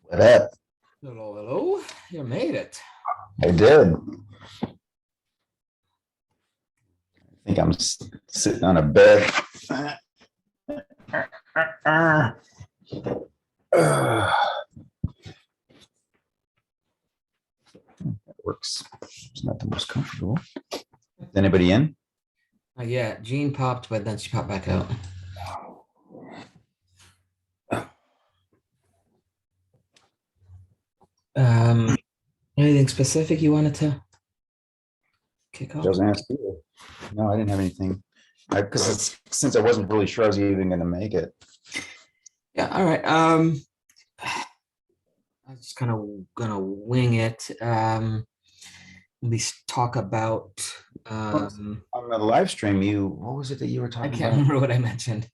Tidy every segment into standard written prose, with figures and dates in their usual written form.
What up? Hello, hello. You made it. I did. I think I'm sitting on a bed. That works. It's not the most comfortable. Is anybody in? Yeah, Jean popped, but then she popped back out. Anything specific you wanted to kick off? Doesn't ask you. No, I didn't have anything. Because since I wasn't really sure I was even going to make it. Yeah, all right. I was just kind of gonna wing it. At least talk about. On the live stream, what was it that you were I talking can't about? remember what I mentioned.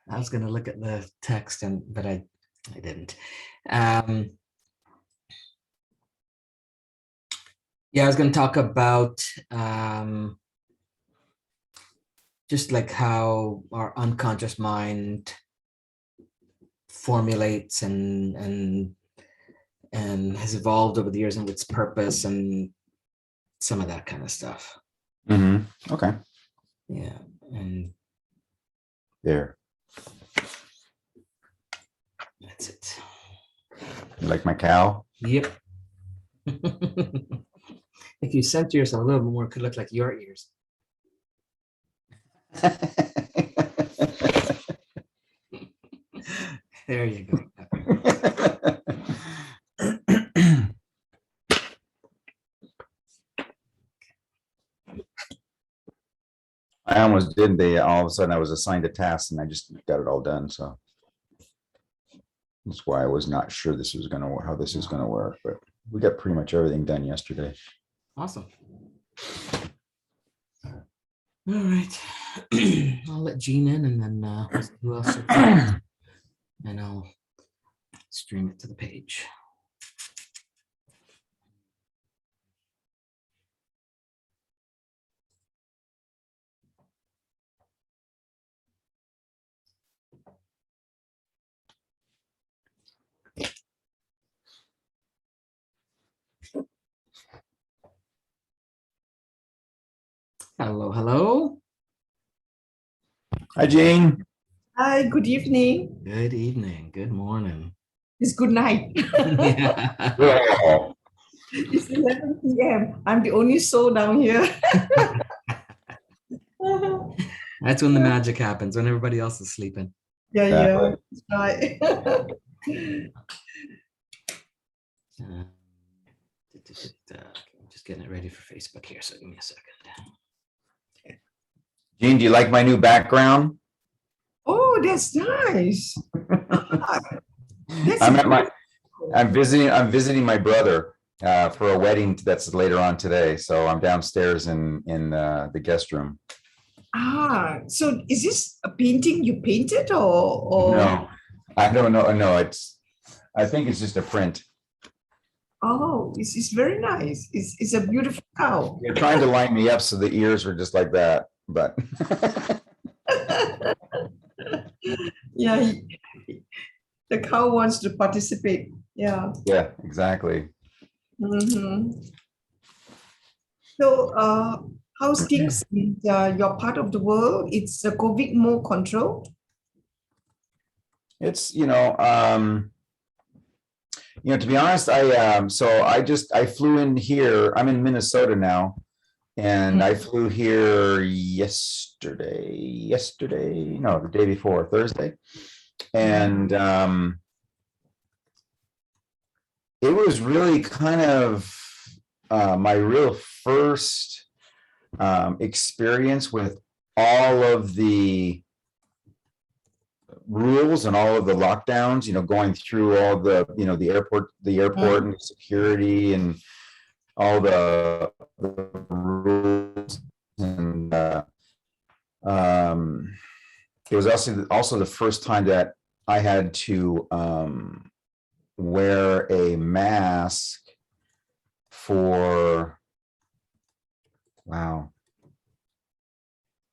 I was gonna look at the text, but I didn't. Yeah, I was going to talk about just like how our unconscious mind formulates and has evolved over the years and its purpose and some of that kind of stuff. Mm-hmm. Okay. Yeah, and there. That's it. You like my cow? Yep. If you center yourself a little bit more, it could look like your ears. There you go. I almost did. All of a sudden I was assigned a task and I just got it all done. So that's why I was not sure this was going to work, how this is going to work, but we got pretty much everything done yesterday. Awesome. All right. I'll let Jean in and then we'll see who else. And I'll stream it to the page. Hello, hello. Hi, Jean. Hi, good evening. Good evening. Good morning. It's good night. Yeah. Oh, It's 11 p.m. I'm the only soul down here. That's when the magic happens, when everybody else is sleeping. Yeah, that's right. I'm just getting it ready for Facebook here, so give me a second. Jean, do you like my new background? Oh, that's nice. I'm visiting my brother for a wedding that's later on today. So I'm downstairs in the guest room. So is this a painting you painted or? No, I don't know. No, I think it's just a print. Oh, it's very nice. It's a beautiful cow. They're trying to line me up so the ears are just like that, but Yeah, the cow wants to participate. Yeah. yeah, exactly. Mm-hmm. So, how's things in your part of the world? It's the COVID more control. It's to be honest, I flew in here. I'm in Minnesota now, and I flew here the day before, Thursday. And it was really kind of my real first experience with all of the rules and all of the lockdowns, going through all the, the airport and security and all the rules. And it was also the first time that I had to wear a mask for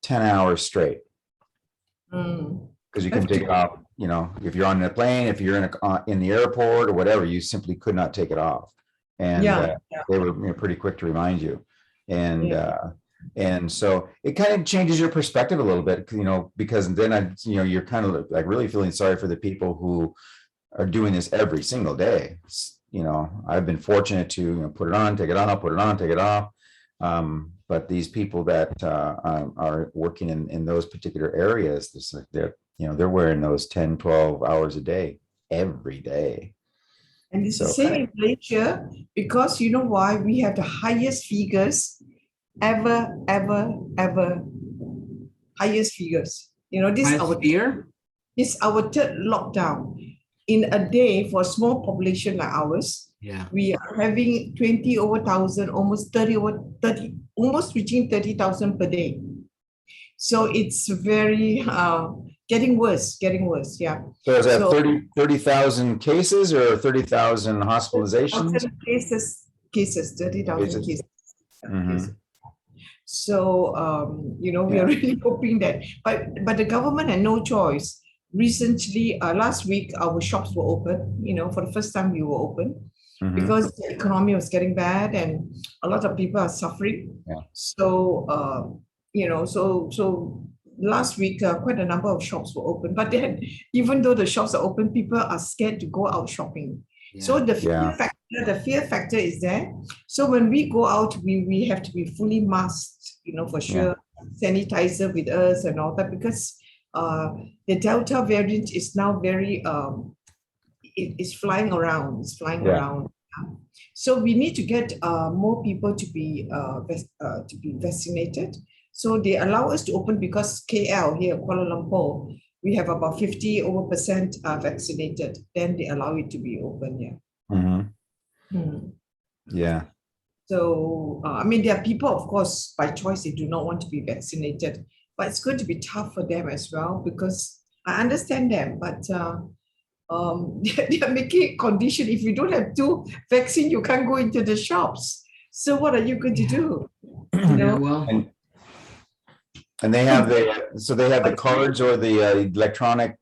10 hours straight. Because you can take it off. if you're on a plane, if you're in the airport or whatever, you simply could not take it off. And Yeah. they were pretty quick to remind you. And Yeah. and so it kind of changes your perspective a little bit, because then you're kind of like really feeling sorry for the people who are doing this every single day. I've been fortunate to put it on, take it off, put it on, take it off. But these people that are working in those particular areas, they're wearing those 10, 12 hours a day, every day. And it's the So- same in Malaysia, because you know why? We have the highest figures ever, highest figures. This is our third lockdown. In a day, for a small population like ours, we are having 20 over 1,000, almost 30 over 30, almost reaching 30,000 per day. So it's very getting worse. Yeah. So is that 30,000 cases or 30,000 hospitalizations? Cases, 30,000 cases. Mhm. Cases. So we are really hoping that, but the government had no choice. Recently, last week, our shops were open. For the first time, we were open Mhm. because the economy was getting bad and a lot of people are suffering. Yeah. So so last week, quite a number of shops were open. But then, even though the shops are open, people are scared to go out shopping. So the fear factor is there. So when we go out, we have to be fully masked, for sure, sanitizer with us and all that, because the Delta variant is now very it's flying around. It's flying around. So we need to get more people to be vaccinated. So they allow us to open because KL here, Kuala Lumpur, we have about 50% vaccinated. Then they allow it to be open. Yeah. Mhm. Yeah. So there are people, of course, by choice, they do not want to be vaccinated, but it's going to be tough for them as well, because I understand them, but they are making a condition. If you don't have 2 vaccine, you can't go into the shops. So what are you going to do? And they have the cards or the electronic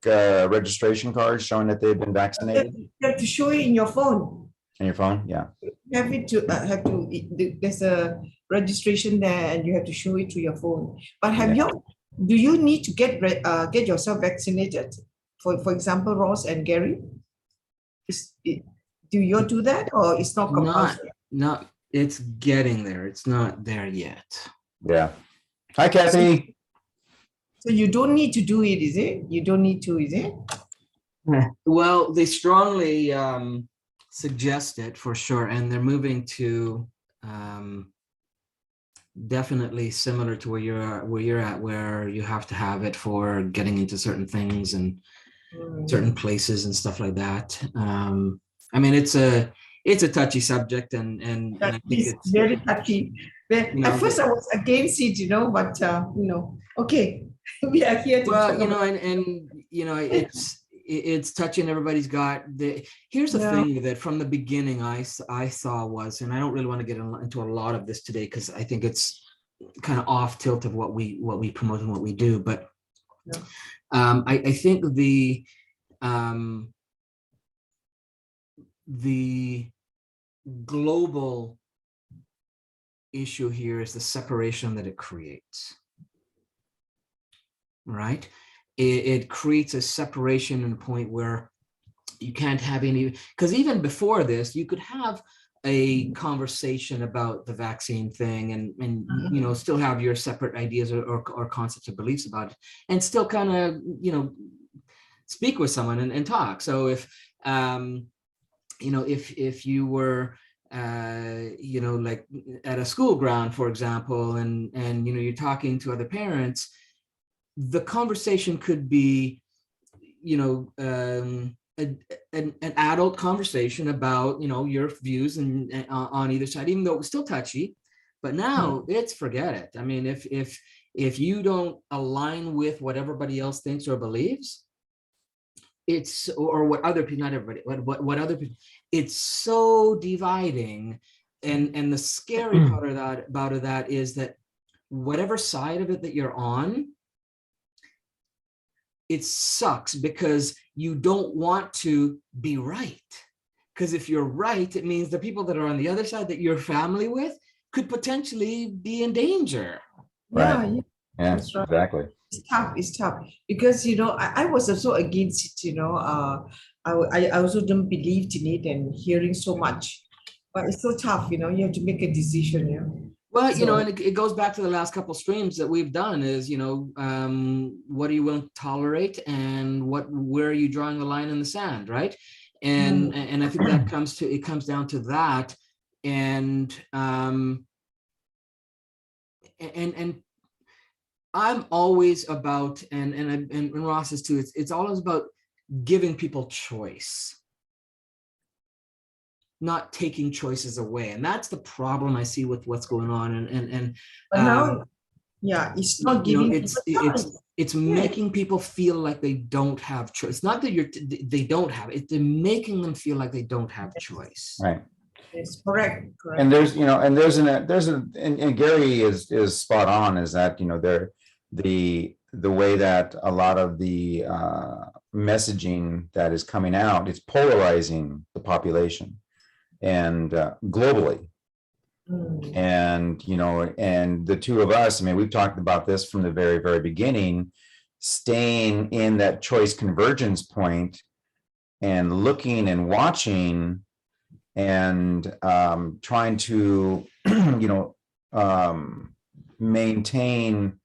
registration cards showing that they've been vaccinated. You have to show it in your phone. On your phone, yeah. You have to. There's a registration there, and you have to show it to your phone. But do you need to get yourself vaccinated? For example, Ross and Gary, do you do that, or it's not compulsory? Not. It's getting there. It's not there yet. Yeah. Hi, Kathy. So you don't need to do it, is it? You don't need to, is it? Well, they strongly suggest it for sure, and they're moving to definitely similar to where you're at, where you have to have it for getting into certain things and certain places and stuff like that. It's a touchy subject, and I think it's very touchy. At first, I was against it, but okay, we are here to talk about it's touching. Everybody's got here's the thing that from the beginning I saw was, and I don't really want to get into a lot of this today because I think it's kind of off tilt of what we promote and what we do, but I think the global issue here is the separation that it creates, right? It creates a separation in a point where you can't have any, because even before this, you could have a conversation about the vaccine thing and still have your separate ideas or concepts or beliefs about it, and still kind of speak with someone and talk. So if if you were like at a school ground, for example, and you're talking to other parents, the conversation could be an adult conversation about your views and on either side, even though it was still touchy. But now it's forget it. I mean, if you don't align with what everybody else thinks or believes, it's or what other people, not everybody, what other people, it's so dividing. And the scary part of that is that whatever side of it that you're on, it sucks because you don't want to be right. Because if you're right, it means the people that are on the other side that you're family with could potentially be in danger. Yeah, Right. yeah, Yeah, that's right. exactly. It's tough because I was also against it, I also don't believe in it and hearing so much, but it's so tough, you have to make a decision, Well, So- and it goes back to the last couple streams that we've done is, what are you willing to tolerate and where are you drawing the line in the sand, right? And I think that comes down to that. And I'm always about, and Ross is too, it's always about giving people choice, not taking choices away. And that's the problem I see with what's going on. But now, yeah, it's not giving people choice. It's making people feel like they don't have choice. Not that they don't have it, they're making them feel like they don't have choice. Right. It's correct. And there's and Gary is spot on, is that, the way that a lot of the messaging that is coming out, it's polarizing the population and globally. And, and the two of us, I mean, we've talked about this from the very, very beginning, staying in that choice convergence point and looking and watching and trying to, maintain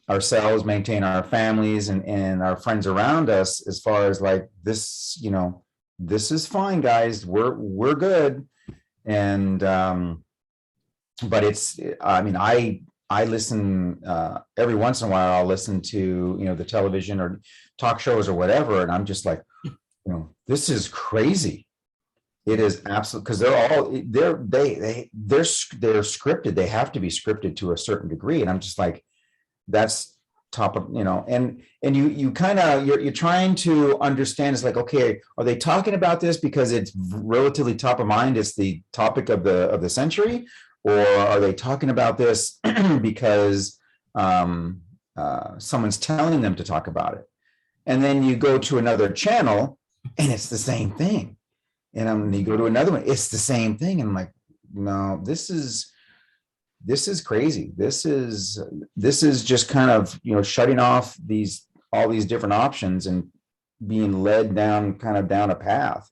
ourselves, maintain our families and our friends around us, as far as like this, this is fine, guys, we're good. And but I listen every once in a while. I'll listen to the television or talk shows or whatever, and I'm just like, this is crazy. It is absolute, because they're scripted. They have to be scripted to a certain degree, and I'm just like, that's top of, and you kind of you're trying to understand. It's like, okay, are they talking about this because it's relatively top of mind, it's the topic of the century, or are they talking about this because someone's telling them to talk about it? And then you go to another channel and it's the same thing, and you go to another one, it's the same thing, and I'm like, no, this is crazy. This is just kind of, shutting off all these different options and being led down a path.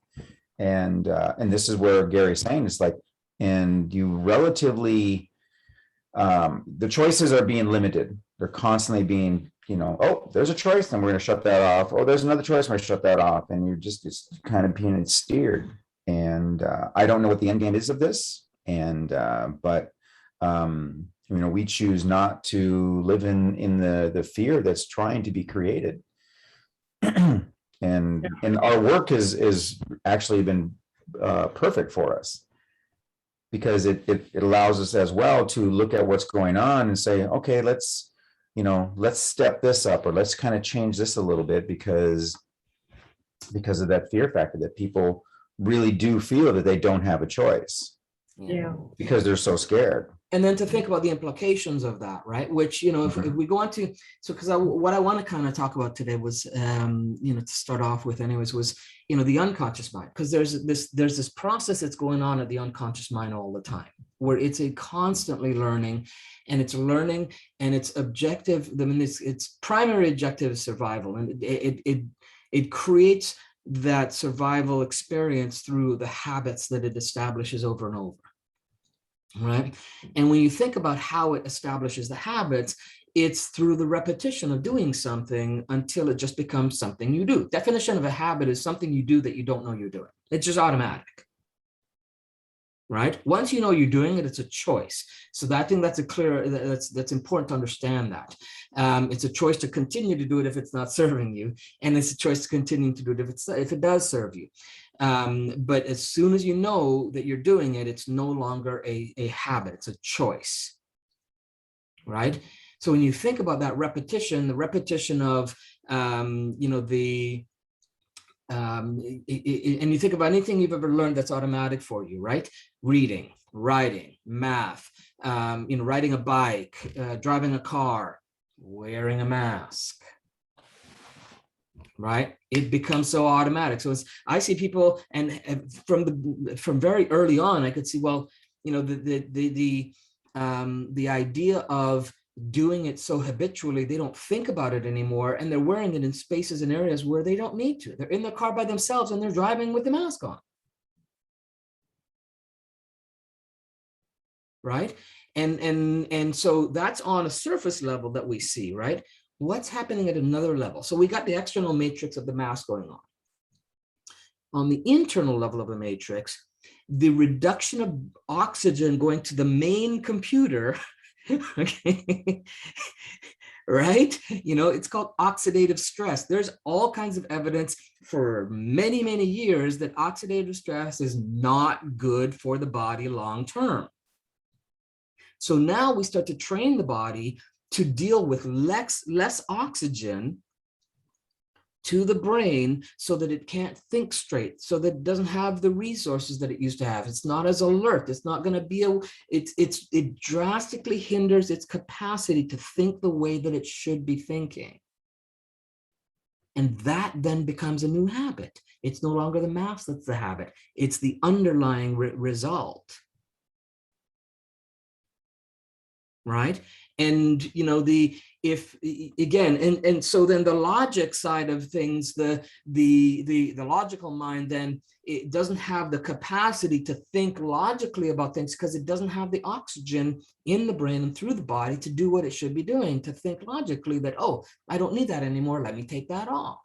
And this is where Gary's saying, it's like, and you relatively, the choices are being limited. They're constantly being, oh, there's a choice, then we're going to shut that off. Oh, there's another choice, we're going to shut that off. And it's kind of being steered. And I don't know what the end game is of this. And, but we choose not to live in the fear that's trying to be created. and our work is actually been perfect for us, because it allows us as well to look at what's going on and say, okay, let's step this up, or let's kind of change this a little bit, because of that fear factor, that people really do feel that they don't have a choice. Yeah. Because they're so scared. And then to think about the implications of that, right? Which, if we go on to, because what I want to kind of talk about today was, to start off with anyways, was, the unconscious mind, because there's this process that's going on at the unconscious mind all the time, where it's a constantly learning, and its objective, its primary objective is survival. And it creates that survival experience through the habits that it establishes over and over. Right. And when you think about how it establishes the habits, it's through the repetition of doing something until it just becomes something you do. Definition of a habit is something you do that you don't know you're doing. It's just automatic. Right. Once you know you're doing it, it's a choice. So I think that's that's important to understand that. It's a choice to continue to do it if it's not serving you, and it's a choice to continue to do it if it does serve you. But as soon as you know that you're doing it, it's no longer a habit, it's a choice, right? So when you think about that repetition, the repetition of, and you think about anything you've ever learned that's automatic for you, right? Reading, writing, math, riding a bike, driving a car, wearing a mask, right? It becomes so automatic. So I see people, and from very early on, I could see, well, you know, the idea of doing it so habitually, they don't think about it anymore, and they're wearing it in spaces and areas where they don't need to. They're in their car by themselves and they're driving with the mask on. Right? And so that's on a surface level that we see, right? What's happening at another level? So we got the external matrix of the mask going on. On the internal level of the matrix, the reduction of oxygen going to the main computer, okay, right? You know, it's called oxidative stress. There's all kinds of evidence for many, many years that oxidative stress is not good for the body long term. So now we start to train the body to deal with less oxygen to the brain so that it can't think straight, so that it doesn't have the resources that it used to have. It's not as alert. It's not going to be it drastically hinders its capacity to think the way that it should be thinking. And that then becomes a new habit. It's no longer the mask that's the habit. It's the underlying result. Right? And you know, so then the logic side of things, the logical mind, then it doesn't have the capacity to think logically about things because it doesn't have the oxygen in the brain and through the body to do what it should be doing, to think logically that, oh, I don't need that anymore, let me take that off.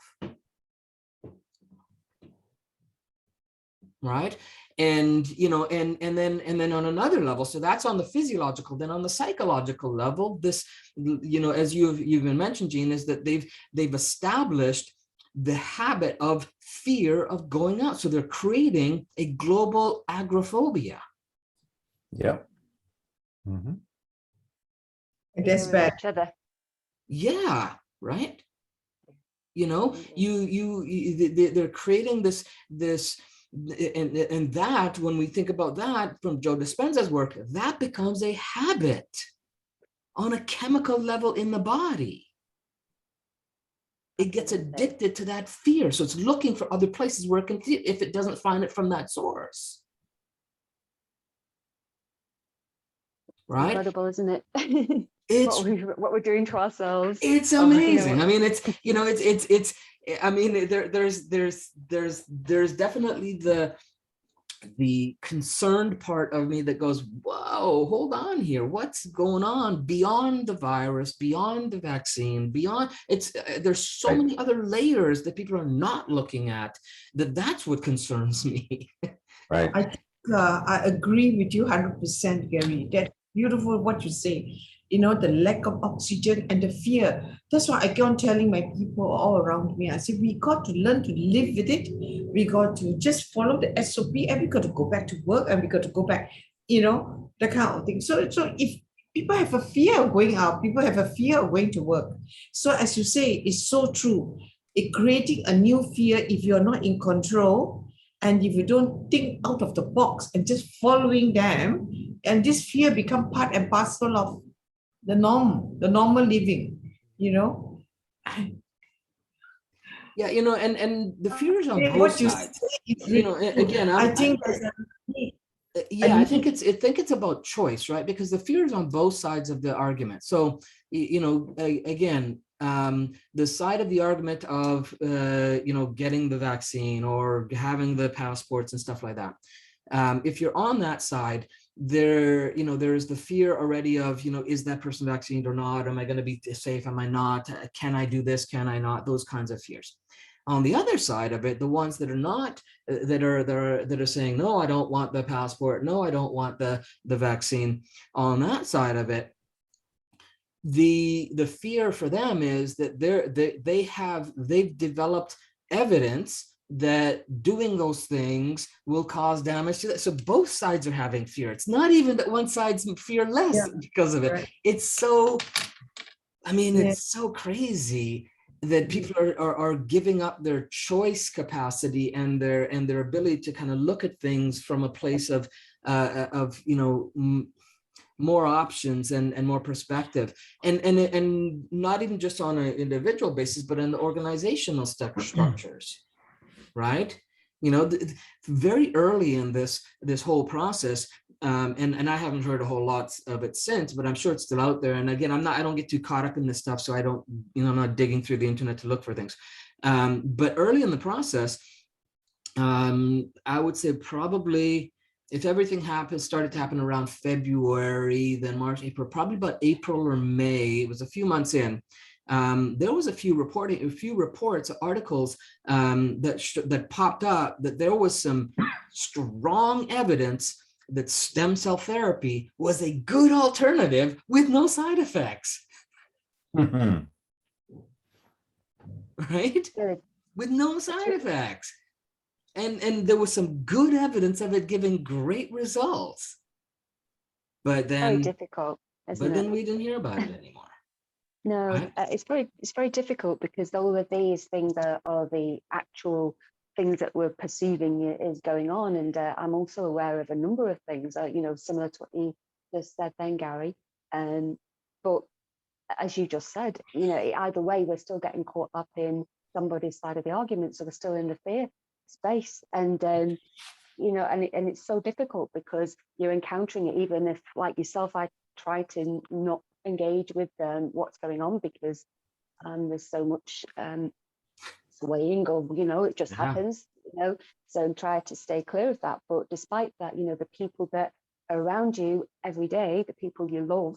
Right? And you know, and then on another level, so that's on the physiological. Then on the psychological level, this, you know, as you've been mentioned, Jean, is that they've established the habit of fear of going out. So they're creating a global agoraphobia. Yep. Mm-hmm. That's bad. Each other. Yeah, right. You know, they're creating this. And that, when we think about that from Joe Dispenza's work, that becomes a habit on a chemical level in the body. It gets addicted to that fear. So it's looking for other places where it can see it if it doesn't find it from that source. Right? Incredible, isn't it? It's what we're doing to ourselves. It's amazing. I mean, it's, you know, it's I mean, there's definitely the concerned part of me that goes, whoa, hold on here. What's going on beyond the virus, beyond the vaccine, beyond there's so many other layers that people are not looking at, that's what concerns me. Right. I think I agree with you 100%, Gary. That's beautiful what you say. You know, the lack of oxygen and the fear. That's why I keep on telling my people all around me. I say, we got to learn to live with it. We got to just follow the SOP, and we got to go back to work, and we got to go back, you know, that kind of thing. So if people have a fear of going out, people have a fear of going to work. So as you say, it's so true. It creating a new fear if you're not in control, and if you don't think out of the box and just following them, and this fear become part and parcel of the normal living, you know. Yeah, you know, and the fears on both sides. You know, again, I think I think it's about choice, right? Because the fears on both sides of the argument. So, you know, again, the side of the argument of you know, getting the vaccine or having the passports and stuff like that. If you're on that side, there, you know, there's the fear already of, you know, is that person vaccinated or not? Am I going to be safe? Am I not? Can I do this? Can I not? Those kinds of fears. On the other side of it, the ones that are not, that are saying, no, I don't want the passport. No, I don't want the vaccine. On that side of it, the fear for them is that they've developed evidence that doing those things will cause damage to that. So both sides are having fear. It's not even that one side's fearless because of it. Right. It's so, I mean, it's so crazy that people are giving up their choice capacity and their ability to kind of look at things from a place of you know, more options and more perspective, and not even just on an individual basis, but in the organizational structures, right? Very early in this whole process, and I haven't heard a whole lot of it since, but I'm sure it's still out there. And again, I don't get too caught up in this stuff, so I don't, I'm not digging through the internet to look for things. But early in the process, I would say probably if everything started to happen around February, then March, April, probably about April or May, it was a few months in. There was a few reports, articles that popped up that there was some strong evidence that stem cell therapy was a good alternative with no side effects. Mhm. Right? Good. With no side effects. And there was some good evidence of it giving great results. But Very then, difficult, isn't it? we didn't hear about it anymore. No, Right? it's very difficult because all of these things are the actual things that we're perceiving is going on, and I'm also aware of a number of things, similar to what you just said then, Gary. But as you just said, either way, we're still getting caught up in somebody's side of the argument, so we're still in the fear space, and and it's so difficult because you're encountering it, even if, like yourself, I try to not engage with what's going on because there's so much swaying, or it just happens, so try to stay clear of that. But despite that, the people that are around you every day, the people you love,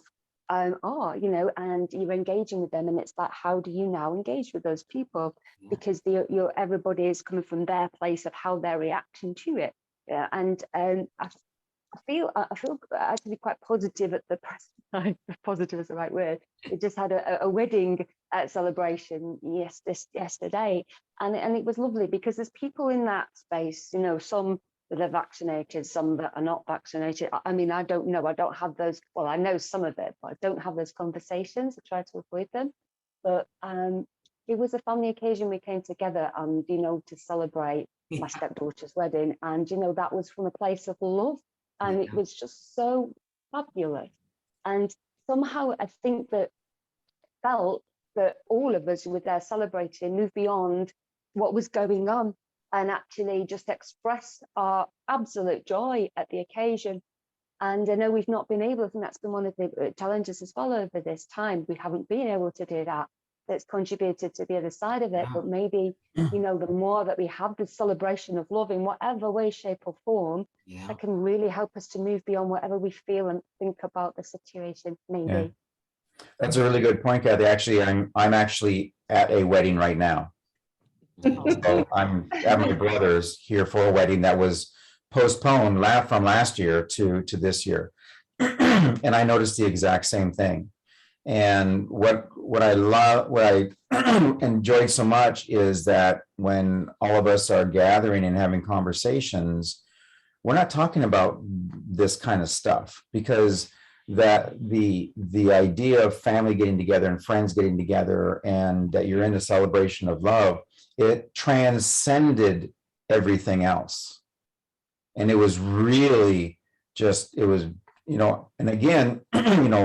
are, and you're engaging with them, and it's like, how do you now engage with those people? Because everybody is coming from their place of how they're reacting to it. Yeah, and I feel actually quite positive at the present time. Positive is the right word. We just had a wedding celebration yesterday, and it was lovely because there's people in that space, some that are vaccinated, some that are not vaccinated. I mean, I don't know. I don't have those. Well, I know some of it, but I don't have those conversations. I try to avoid them. But it was a family occasion. We came together and, to celebrate my stepdaughter's wedding. And, that was from a place of love. And it was just so fabulous. And somehow I think that felt that all of us were there celebrating, moved beyond what was going on, and actually just express our absolute joy at the occasion. And I know we've not been able, I think that's been one of the challenges as well over this time. We haven't been able to do that. That's contributed to the other side of it. But maybe, the more that we have this celebration of love in whatever way, shape or form, that can really help us to move beyond whatever we feel and think about the situation, maybe. Yeah. That's a really good point, Kathy. Actually, I'm actually at a wedding right now. So I'm at my brother's here for a wedding that was postponed from last year to this year. And I noticed the exact same thing. And what I enjoyed so much is that when all of us are gathering and having conversations, we're not talking about this kind of stuff, because that the idea of family getting together and friends getting together and that you're in a celebration of love, it transcended everything else. And it was really just, it was, and again, Gary and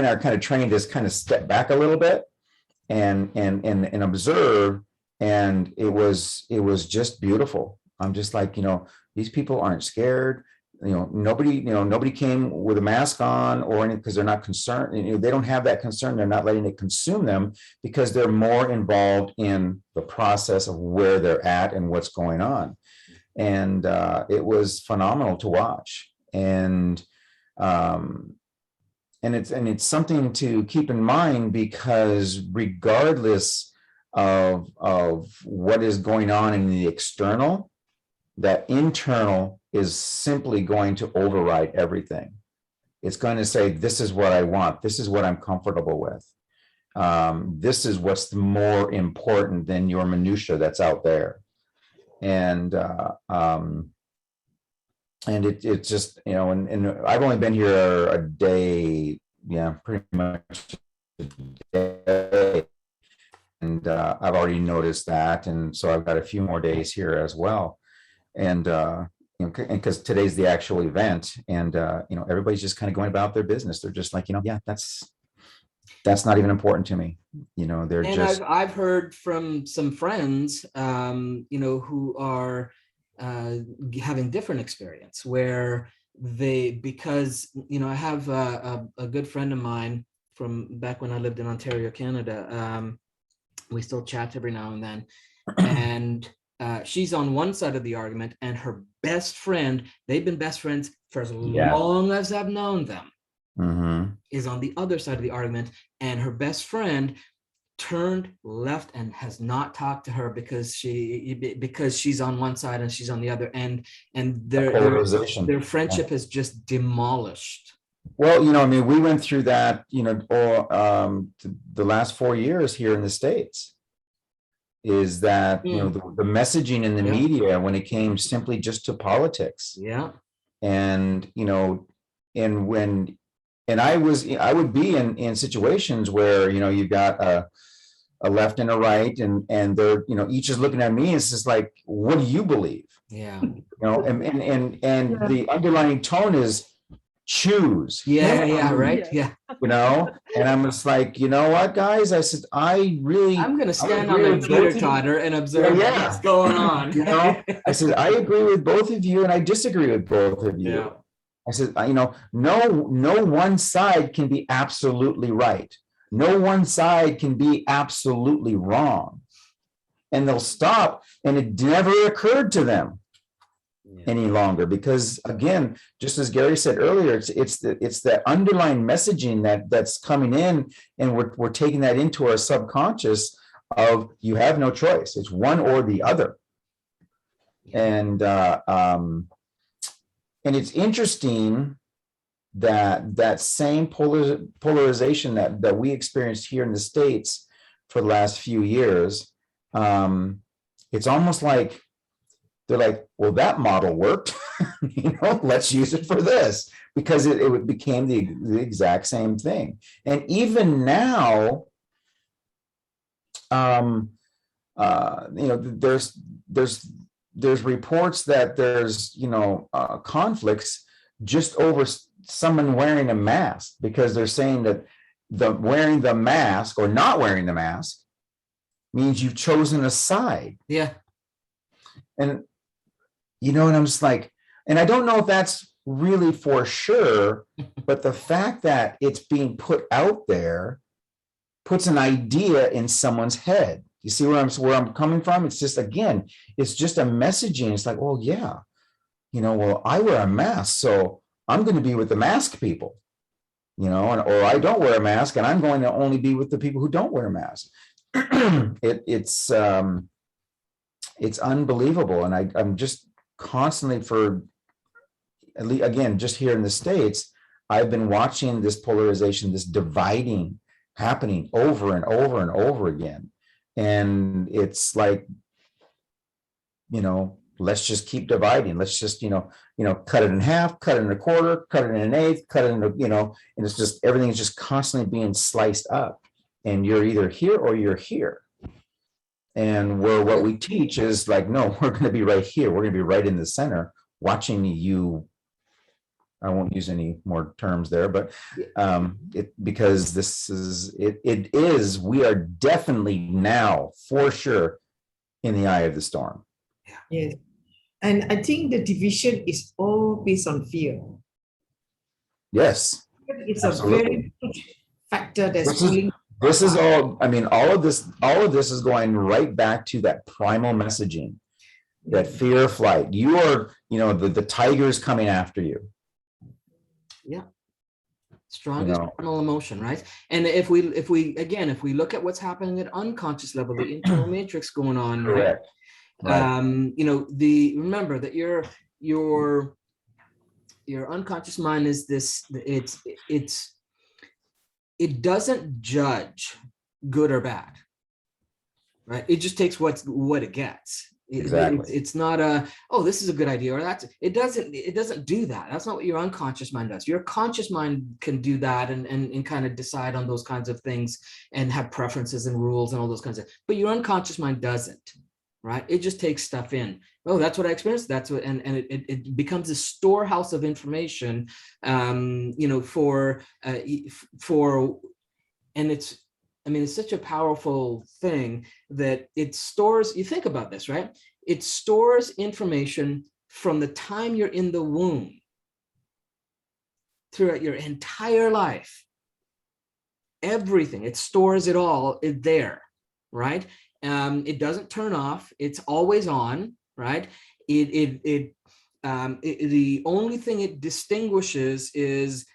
I are kind of trained to kind of step back a little bit and observe. And it was just beautiful. I'm just like, these people aren't scared. Nobody came with a mask on or anything because they're not concerned. They don't have that concern. They're not letting it consume them because they're more involved in the process of where they're at and what's going on. And it was phenomenal to watch. And it's something to keep in mind, because regardless of what is going on in the external, that internal is simply going to override everything. It's going to say, this is what I want. This is what I'm comfortable with. This is what's more important than your minutia that's out there. And it just, and I've only been here a day, pretty much a day. And I've already noticed that. And so I've got a few more days here as well. And you know, and because today's the actual event, and you know, everybody's just kind of going about their business. They're just like, you know, yeah, that's not even important to me. You know, they're And just I've heard from some friends, you know, who are having different experience where because, you know, I have a good friend of mine from back when I lived in Ontario, Canada. We still chat every now and then. And she's on one side of the argument, and her best friend, they've been best friends for as Yeah. long as I've known them, Mhm. is on the other side of the argument. And her best friend turned left and has not talked to her because she's on one side and she's on the other, and Polarization. their friendship is just demolished. Well, you know, I mean, we went through that, you know, the last 4 years here in the States. Is that, you know, the messaging in the Yeah. media when it came simply just to politics. Yeah. And, you know, and I would be in situations where, you know, you've got a left and a right, and they're, you know, each is looking at me. It's just like, what do you believe? Yeah. You know, and the underlying tone is choose. Yeah. Right. Yeah. Yeah. You know, and I'm just like, you know what, guys? I said, I'm gonna stand on agree the with both of you. teeter-totter and observe Yeah. what's going on. You know, I said, I agree with both of you, and I disagree with both of you. Yeah. I said, you know, no one side can be absolutely right. No one side can be absolutely wrong. And they'll stop, and it never occurred to them any longer, because again, just as Gary said earlier, it's that underlying messaging that's coming in, and we're taking that into our subconscious of, you have no choice. It's one or the other. And it's interesting that same polarization that we experienced here in the States for the last few years. It's almost like they're like, well, that model worked, you know, let's use it for this, because it became the exact same thing. And even now, you know, there's reports that there's, you know, conflicts just over someone wearing a mask, because they're saying that wearing the mask or not wearing the mask means you've chosen a side. Yeah. And, you know, and I'm just like, and I don't know if that's really for sure, but the fact that it's being put out there puts an idea in someone's head. You see where I'm coming from? It's just, again, it's just a messaging. It's like, oh yeah, you know, well, I wear a mask, so I'm going to be with the mask people, you know, or I don't wear a mask, and I'm going to only be with the people who don't wear a mask. It's unbelievable. And I'm just constantly, for at least, again, just here in the States, I've been watching this polarization, this dividing happening over and over and over again. And it's like, you know, let's just keep dividing. Let's just, you know, cut it in half, cut it in a quarter, cut it in an eighth, cut it in a, you know, and it's just, everything is just constantly being sliced up, and you're either here or you're here. And what we teach is like, no, we're going to be right here. We're going to be right in the center, watching you. I won't use any more terms there, but because this is, we are definitely now for sure in the eye of the storm. Yes. And I think the division is all based on fear. Yes. It's Absolutely. a very big factor that's pulling. This is all, I mean, all of this is going right back to that primal messaging, that fear of flight. You are, you know, the tiger's coming after you. Yeah. Strongest You know. primal emotion, right? And if we look at what's happening at unconscious level, the internal matrix going on, right? Correct. Right. You know, remember that your unconscious mind is this, it doesn't judge good or bad, right? It just takes what it gets. Exactly. It's not oh, this is a good idea, or it doesn't do that. That's not what your unconscious mind does. Your conscious mind can do that and kind of decide on those kinds of things and have preferences and rules and all those kinds of, but your unconscious mind doesn't. right? It just takes stuff in. Oh, that's what I experienced. That's what, and it becomes a storehouse of information, you know, and it's, I mean, it's such a powerful thing that it stores, you think about this, right? It stores information from the time you're in the womb throughout your entire life. Everything, it stores it all there, right? It doesn't turn off, it's always on, right? The only thing it distinguishes is,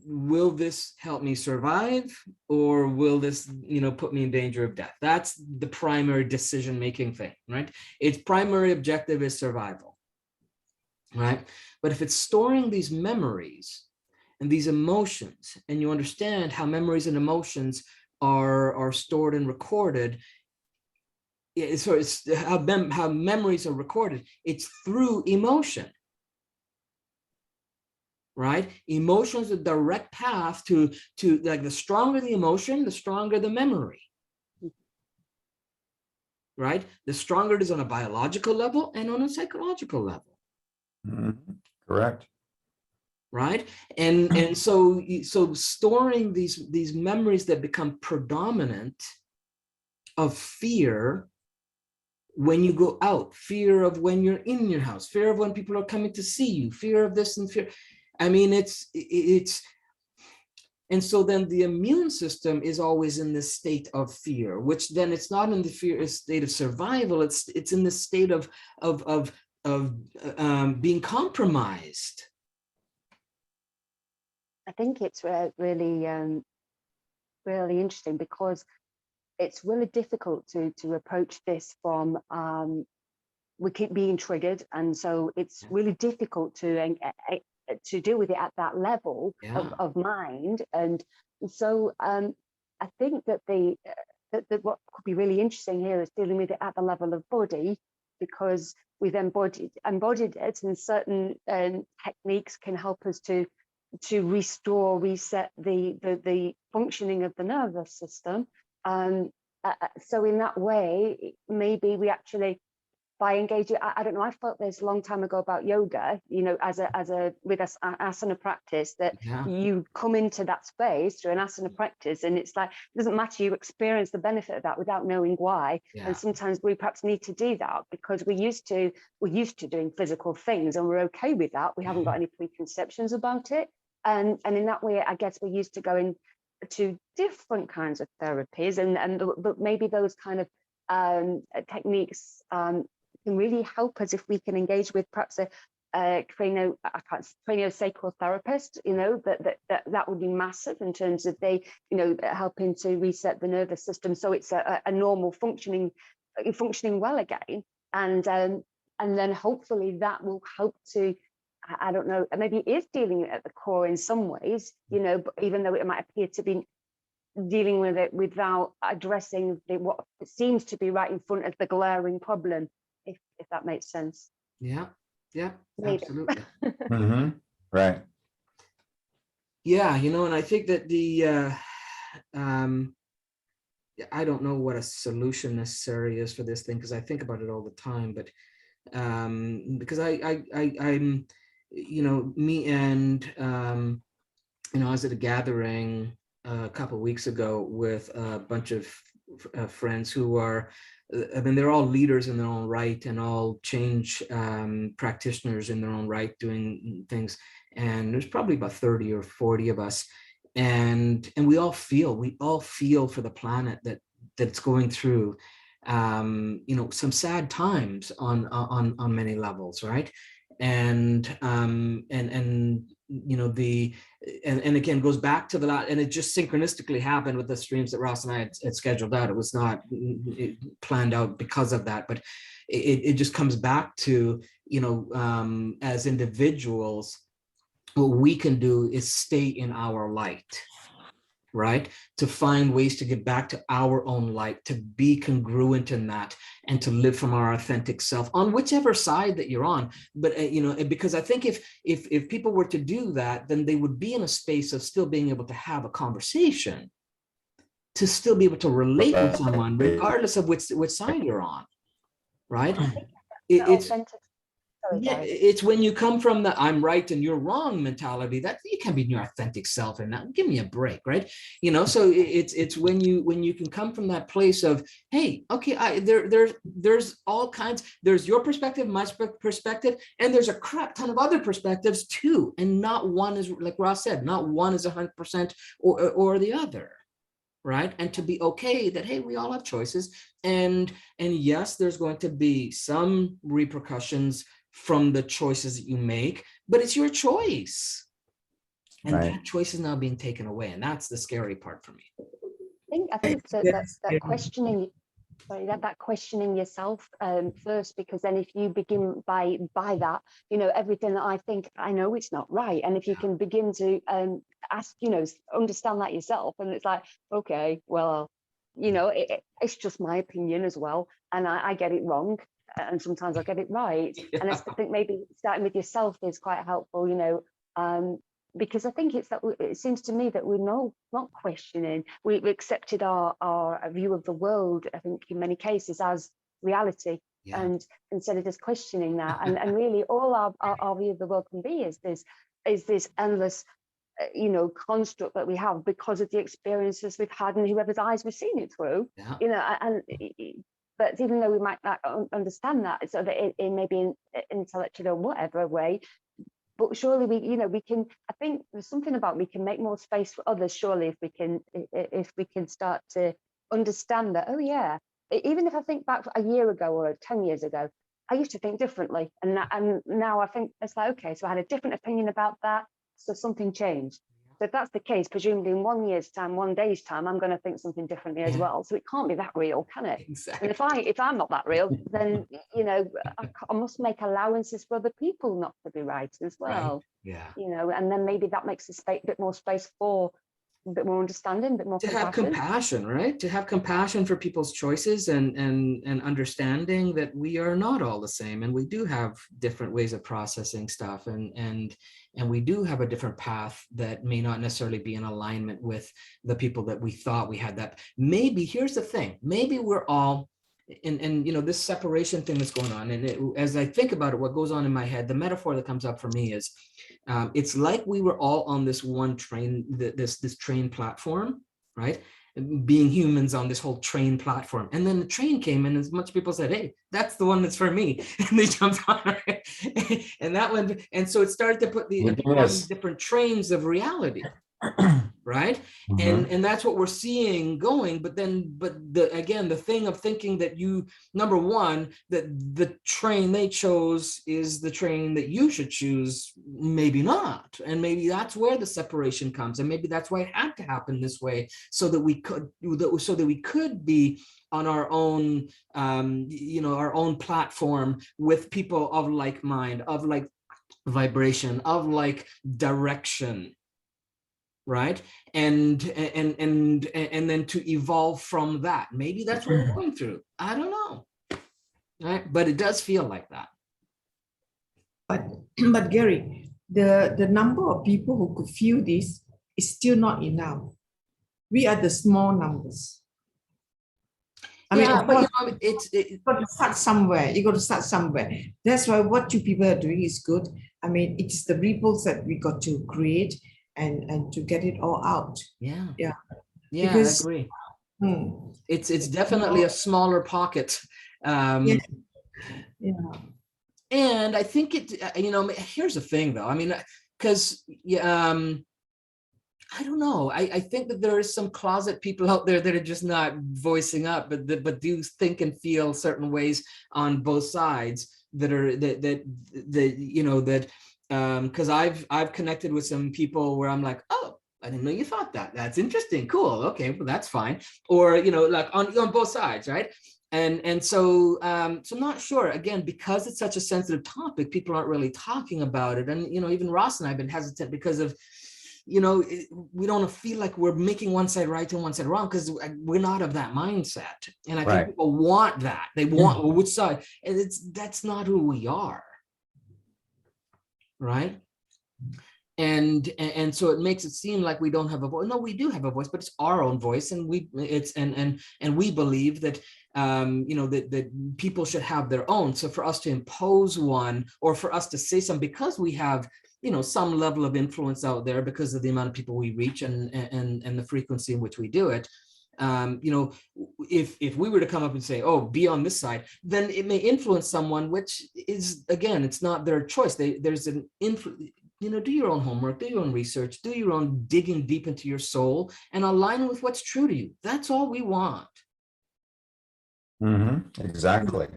will this help me survive, or will this, you know, put me in danger of death? That's the primary decision-making thing, right? Its primary objective is survival, right? But if it's storing these memories and these emotions, and you understand how memories and emotions are stored and recorded, so it's how memories are recorded, it's through emotion, right? Emotion is a direct path to like, the stronger the emotion, the stronger the memory, right? The stronger it is on a biological level and on a psychological level. Correct. Right? And so storing these memories that become predominant of fear when you go out, fear of when you're in your house, fear of when people are coming to see you, fear of this and fear. I mean, it's and so then the immune system is always in this state of fear, which then it's not in the state of survival. It's in the state of being compromised. I think it's really, really interesting, because it's really difficult to approach this from, we keep being triggered, and so it's really difficult to deal with it at that level of mind. And so I think that that what could be really interesting here is dealing with it at the level of body, because we've embodied it, and certain techniques can help us to reset the functioning of the nervous system. So in that way, maybe we actually, by engaging, I don't know, I felt this a long time ago about yoga, you know, with asana practice, that you come into that space through an asana practice, and it's like, it doesn't matter, you experience the benefit of that without knowing why. And sometimes we perhaps need to do that because we're used to doing physical things, and we're okay with that. We haven't got any preconceptions about it. And in that way, I guess we're used to going to different kinds of therapies, but maybe those kind of techniques can really help us if we can engage with perhaps a craniosacral therapist. You know, that would be massive in terms of helping to reset the nervous system so it's a normal functioning well again, and then hopefully that will help to, I don't know, maybe it is dealing at the core in some ways, you know, but even though it might appear to be dealing with it without addressing what seems to be right in front of the glaring problem, if that makes sense. Yeah, absolutely. Right. Yeah, you know, and I think that I don't know what a solution necessary is for this thing, because I think about it all the time, but because I'm, you know, me and you know, I was at a gathering a couple of weeks ago with a bunch of friends who are, I mean, they're all leaders in their own right, and all change practitioners in their own right, doing things. And there's probably about 30 or 40 of us, and we all feel for the planet that it's going through, you know, some sad times on many levels, right? And you know, and again, goes back to and it just synchronistically happened with the streams that Ross and I had scheduled out. It was not planned out because of that, but it just comes back to, you know, as individuals, what we can do is stay in our light, right? To find ways to get back to our own light, to be congruent in that, and to live from our authentic self on whichever side that you're on. But you know, because I think if people were to do that, then they would be in a space of still being able to have a conversation, to still be able to relate with someone regardless of which side you're on. right? That It's authentic. Sorry, yeah, Gary. it's when you come from the I'm right and you're wrong mentality that you can be your authentic self and that give me a break, right? You know, so it's when you can come from that place of, hey, okay, there's all kinds, there's your perspective, my perspective, and there's a crap ton of other perspectives too. And not one is, like Ross said, not one is 100% or the other. Right. And to be okay that, hey, we all have choices. And yes, there's going to be some repercussions from the choices that you make, but it's your choice. And Right. that choice is now being taken away. And that's the scary part for me. I think that Yes, that questioning, sorry, that questioning yourself first, because then if you begin by that, you know, everything that I think, I know it's not right. And if you can begin to ask, you know, understand that yourself, and it's like, okay, well, you know, it's just my opinion as well, and I get it wrong, and sometimes I get it right. And I think maybe starting with yourself is quite helpful, you know, because I think it's that it seems to me that we're not questioning. We accepted our view of the world, I think, in many cases as reality, Yeah. and instead of just questioning that, and really all our view of the world can be is this endless, you know, construct that we have because of the experiences we've had and whoever's eyes we've seen it through. Yeah. You know, but even though we might not understand that, so that it may be in intellectual or whatever way. But surely we can, I think there's something about we can make more space for others, surely, if we can start to understand that, oh yeah, even if I think back a year ago or 10 years ago, I used to think differently. And now I think it's like, okay, so I had a different opinion about that. So something changed. So if that's the case, presumably in 1 year's time, 1 day's time, I'm going to think something differently as well. So it can't be that real, can it? Exactly. And if I'm not that real, then you know I must make allowances for other people not to be right as well. Right. Yeah. You know, and then maybe that makes a bit more space for a bit more understanding, a bit more To have compassion, right? To have compassion for people's choices and understanding that we are not all the same, and we do have different ways of processing stuff, and we do have a different path that may not necessarily be in alignment with the people that we thought we had. That maybe, here's the thing, maybe we're all and you know, this separation thing that's going on, and as I think about it, what goes on in my head, the metaphor that comes up for me is it's like we were all on this one train, this train platform, right? Being humans on this whole train platform, and then the train came in, and as much people said, hey, that's the one that's for me, and they jumped on it. And that one, and so it started to put the different trains of reality. Right. And that's what we're seeing going. But again, the thing of thinking that number one, that the train they chose is the train that you should choose, maybe not. And maybe that's where the separation comes. And maybe that's why it had to happen this way, so that we could be on our own, you know, our own platform with people of like mind, of like vibration, of like direction. Right. And then to evolve from that. Maybe that's what we're going through. I don't know. Right. But it does feel like that. But Gary, the number of people who could feel this is still not enough. We are the small numbers. I mean, of course, you got to start somewhere. You got to start somewhere. That's why what you people are doing is good. I mean, it's the ripples that we got to create and to get it all out. Yeah. Yeah. Yeah, Because, I agree. It's definitely a smaller pocket. Yeah. And I think you know, here's the thing though. I mean, because I don't know. I think that there is some closet people out there that are just not voicing up, but do think and feel certain ways on both sides that are that you know, that because I've connected with some people where I'm like, oh, I didn't know you thought that. That's interesting. Cool. Okay, well, that's fine. Or, you know, like on both sides, right? And so so I'm not sure, again, because it's such a sensitive topic, people aren't really talking about it. And, you know, even Ross and I have been hesitant because of, you know, we don't feel like we're making one side right and one side wrong, because we're not of that mindset. And I think people want that. They want, well, which side? And that's not who we are. Right. And so it makes it seem like we don't have a voice. No, we do have a voice, but it's our own voice, and we believe that that people should have their own. So for us to impose one, or for us to say something, because we have, some level of influence out there because of the amount of people we reach and the frequency in which we do it. If we were to come up and say, oh, be on this side, then it may influence someone, which is, again, it's not their choice. There's an influence. Do your own homework, do your own research, do your own digging deep into your soul, and align with what's true to you. That's all we want. Exactly.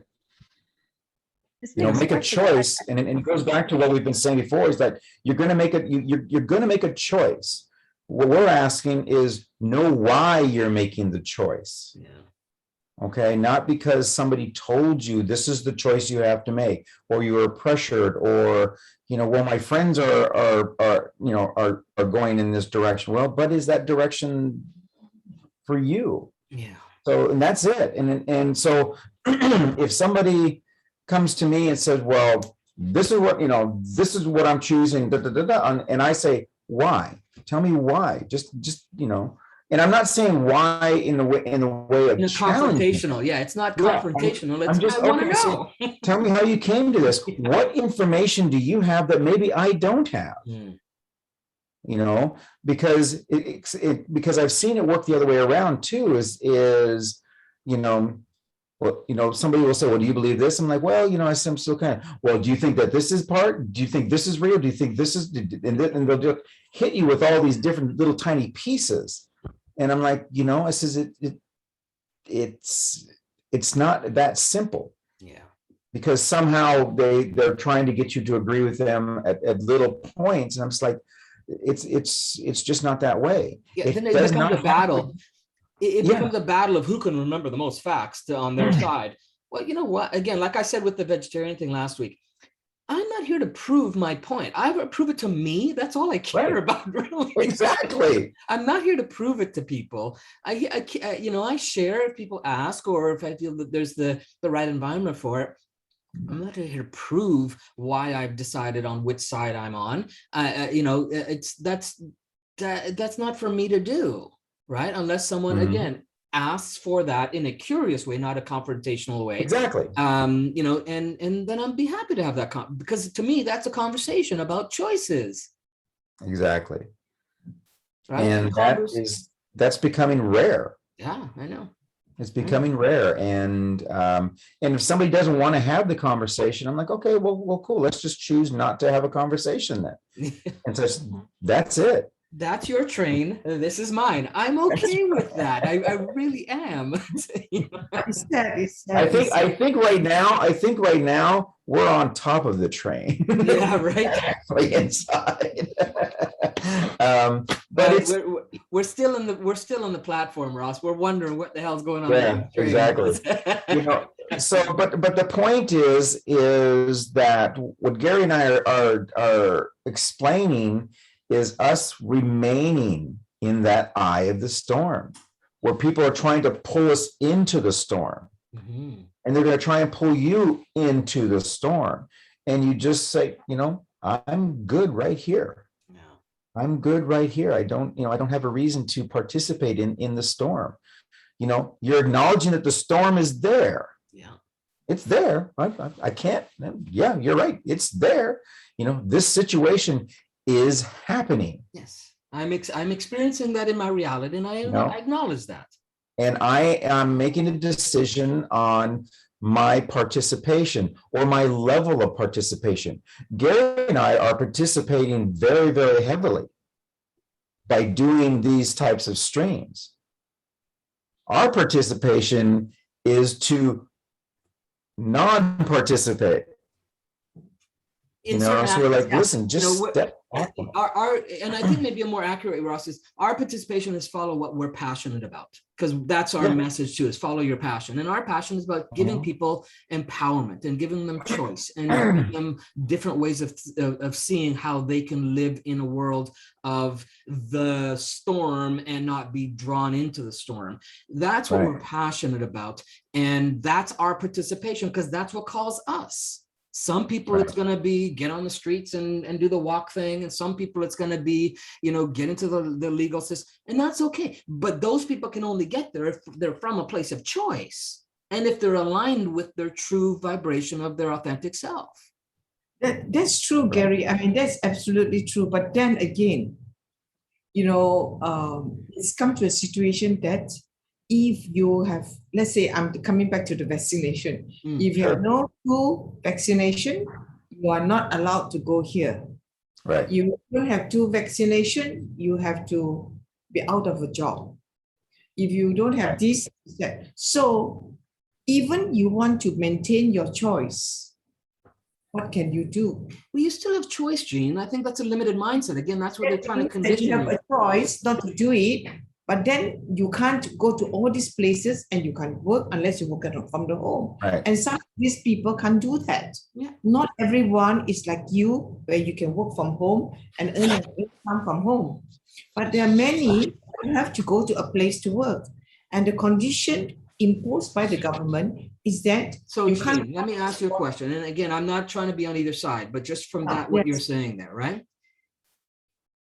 This Make a question that choice, and it goes back to what we've been saying before, is that you're going to make you're going to make a choice. What we're asking is know why you're making the choice. Yeah. Okay, not because somebody told you this is the choice you have to make, or you were pressured, or well, my friends are going in this direction. Well, but is that direction for you? Yeah. So, and that's it. And so if somebody comes to me and says, well, this is what I'm choosing, and I say, why? Tell me why. Just and I'm not saying why in the way of confrontational. Yeah, it's not confrontational. I'm just, I want to know. So tell me how you came to this. What information do you have that maybe I don't have? Because because I've seen it work the other way around too. Somebody will say, well, do you believe this? I'm like, well, I'm still kind of, well, do you think that this is part? Do you think this is real? Do you think this is, and they'll just hit you with all these different little tiny pieces. And I'm like, I says, it's not that simple. Yeah. Because somehow they're trying to get you to agree with them at little points. And I'm just like, it's just not that way. Yeah, then it becomes a battle. It becomes a battle of who can remember the most facts on their side. Well, you know what? Again, like I said with the vegetarian thing last week, I'm not here to prove my point. I prove it to me. That's all I care about, really. Exactly. I'm not here to prove it to people. I share if people ask, or if I feel that there's the right environment for it. I'm not here to prove why I've decided on which side I'm on. That's not for me to do, right? Unless someone again asks for that in a curious way, not a confrontational way. Exactly. And then I'd be happy to have that because to me that's a conversation about choices. Exactly. Right. And that's becoming rare. Yeah, I know. It's becoming rare. And if somebody doesn't want to have the conversation, I'm like, okay, well, cool. Let's just choose not to have a conversation then. And so that's it. That's your train. This is mine. I'm okay with that. I really am. I think right now we're on top of the train. Yeah, right. Actually inside. But we're still on the platform, Ross. We're wondering what the hell's going on. Yeah, exactly. So, but the point is that what Gary and I are explaining is us remaining in that eye of the storm, where people are trying to pull us into the storm. And they're going to try and pull you into the storm. And you just say, I'm good right here. Yeah. I'm good right here. I don't have a reason to participate in the storm. You're acknowledging that the storm is there. Yeah. It's there. I can't. Yeah, you're right. It's there. This situation is happening. Yes, I'm experiencing that in my reality, and I acknowledge that. And I am making a decision on my participation or my level of participation. Gary and I are participating very, very heavily by doing these types of streams. Our participation is to non-participate. So we're like, listen, just step back. And I think maybe a more accurate, Ross, is our participation is follow what we're passionate about, because that's our message too, is follow your passion. And our passion is about giving people empowerment and giving them choice and giving them different ways of seeing how they can live in a world of the storm and not be drawn into the storm. That's what we're passionate about. And that's our participation, because that's what calls us. Some people it's going to be get on the streets and do the walk thing. And some people it's going to be, get into the legal system. And that's okay. But those people can only get there if they're from a place of choice. and if they're aligned with their true vibration of their authentic self. That's true, Gary. I mean, that's absolutely true. But then again, it's come to a situation that if you have, let's say, I'm coming back to the vaccination. If you have no two vaccination, you are not allowed to go here. Right. You don't have two vaccination, you have to be out of a job. If you don't have this, that. So even you want to maintain your choice, what can you do? Well, you still have choice, Gene. I think that's a limited mindset. Again, that's what they're trying to condition you have a choice not to do it, but then you can't go to all these places and you can't work unless you work from the home. Right. And some of these people can't do that. Yeah. Not everyone is like you, where you can work from home and earn an income from home. But there are many who have to go to a place to work. And the condition imposed by the government is that So you Gene, can't. let me ask you a question. And again, I'm not trying to be on either side, but just from that, what you're saying there, right?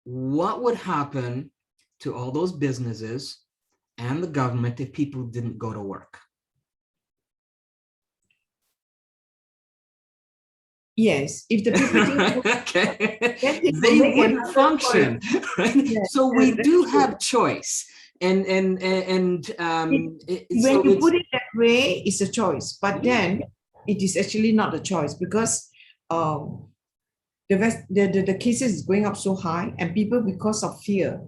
What would happen to all those businesses and the government if people didn't go to work? Yes, if the people didn't go, Okay. then people They make wouldn't another function, choice. right? Yes, So we that's do true. have choice. And when so you it's, put it that way, it's a choice, but then it is actually not a choice because the cases is going up so high, and people, because of fear,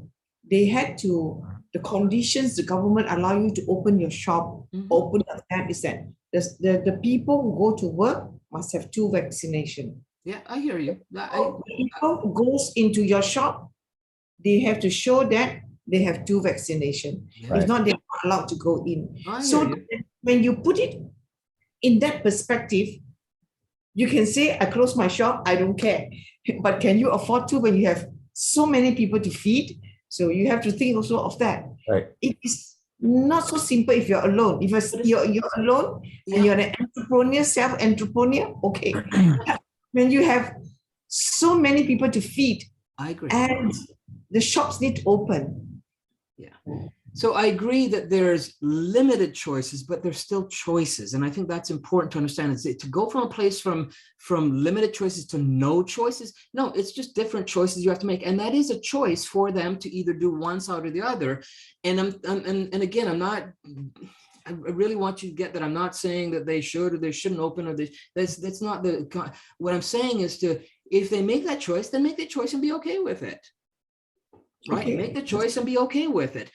they had to, the conditions the government allow you to open your shop, open your tab, is that the people who go to work must have two vaccination. yeah, I hear you. People who goes into your shop, they have to show that they have two vaccination. Right. If not, they're not allowed to go in. I So hear you. when you put it in that perspective, you can say, I close my shop, I don't care. But can you afford to when you have so many people to feed? So you have to think also of that. Right. It is not so simple if you're alone. If you're alone and you're an entrepreneur, self-entrepreneur, okay. When you have so many people to feed, I agree. and the shops need to open. So I agree that there's limited choices, but there's still choices. And I think that's important to understand, is to go from a place from limited choices to no choices. No, it's just different choices you have to make. And that is a choice for them to either do one side or the other. And and again, I really want you to get that I'm not saying that they should or they shouldn't open, or that's not what I'm saying is if they make that choice, then make the choice and be okay with it. Right? Okay. Make the choice and be okay with it.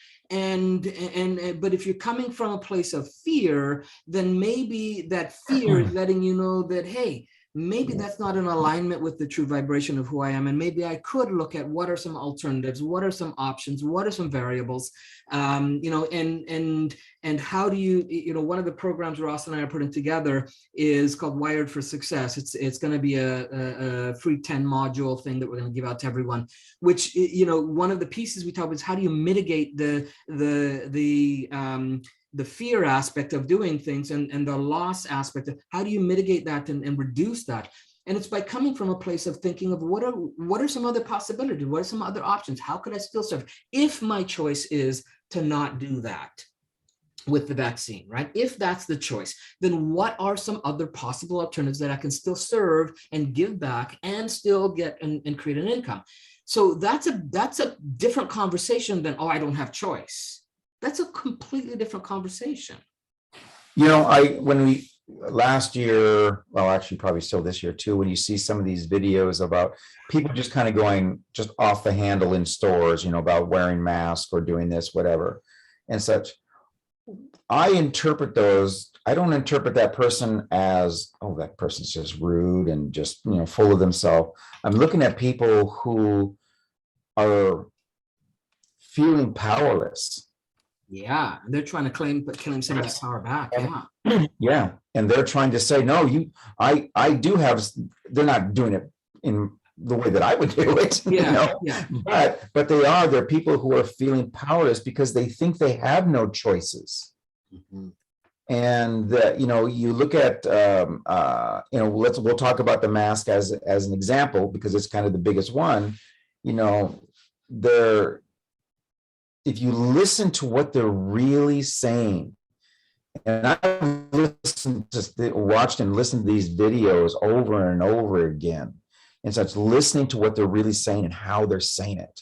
But if you're coming from a place of fear, then maybe that fear is letting you know that, hey, maybe that's not in alignment with the true vibration of who I am. And maybe I could look at what are some alternatives, what are some options, what are some variables, and how do you, one of the programs Ross and I are putting together is called Wired for Success. It's going to be a free 10 module thing that we're going to give out to everyone, which, one of the pieces we talk about is how do you mitigate the fear aspect of doing things and the loss aspect of how do you mitigate that and reduce that. And it's by coming from a place of thinking of what are some other possibilities, what are some other options, how could I still serve if my choice is to not do that with the vaccine, right? If that's the choice, then what are some other possible alternatives that I can still serve and give back and still get and create an income? So that's a different conversation than, oh, I don't have choice. That's a completely different conversation. Last year, well, actually probably still this year too, when you see some of these videos about people just kind of going just off the handle in stores, about wearing masks or doing this, whatever, and such. I interpret those, I don't interpret that person as, oh, that person's just rude and just, full of themselves. I'm looking at people who are feeling powerless. Yeah, they're trying to claim some of that power back. Yeah. Yeah. And they're trying to say, no, I do have, they're not doing it in the way that I would do it. Yeah. But they're people who are feeling powerless because they think they have no choices. Mm-hmm. And you look at we'll talk about the mask as an example because it's kind of the biggest one. If you listen to what they're really saying, And I've listened to, watched and listened to these videos over and over again, and such, listening to what they're really saying and how they're saying it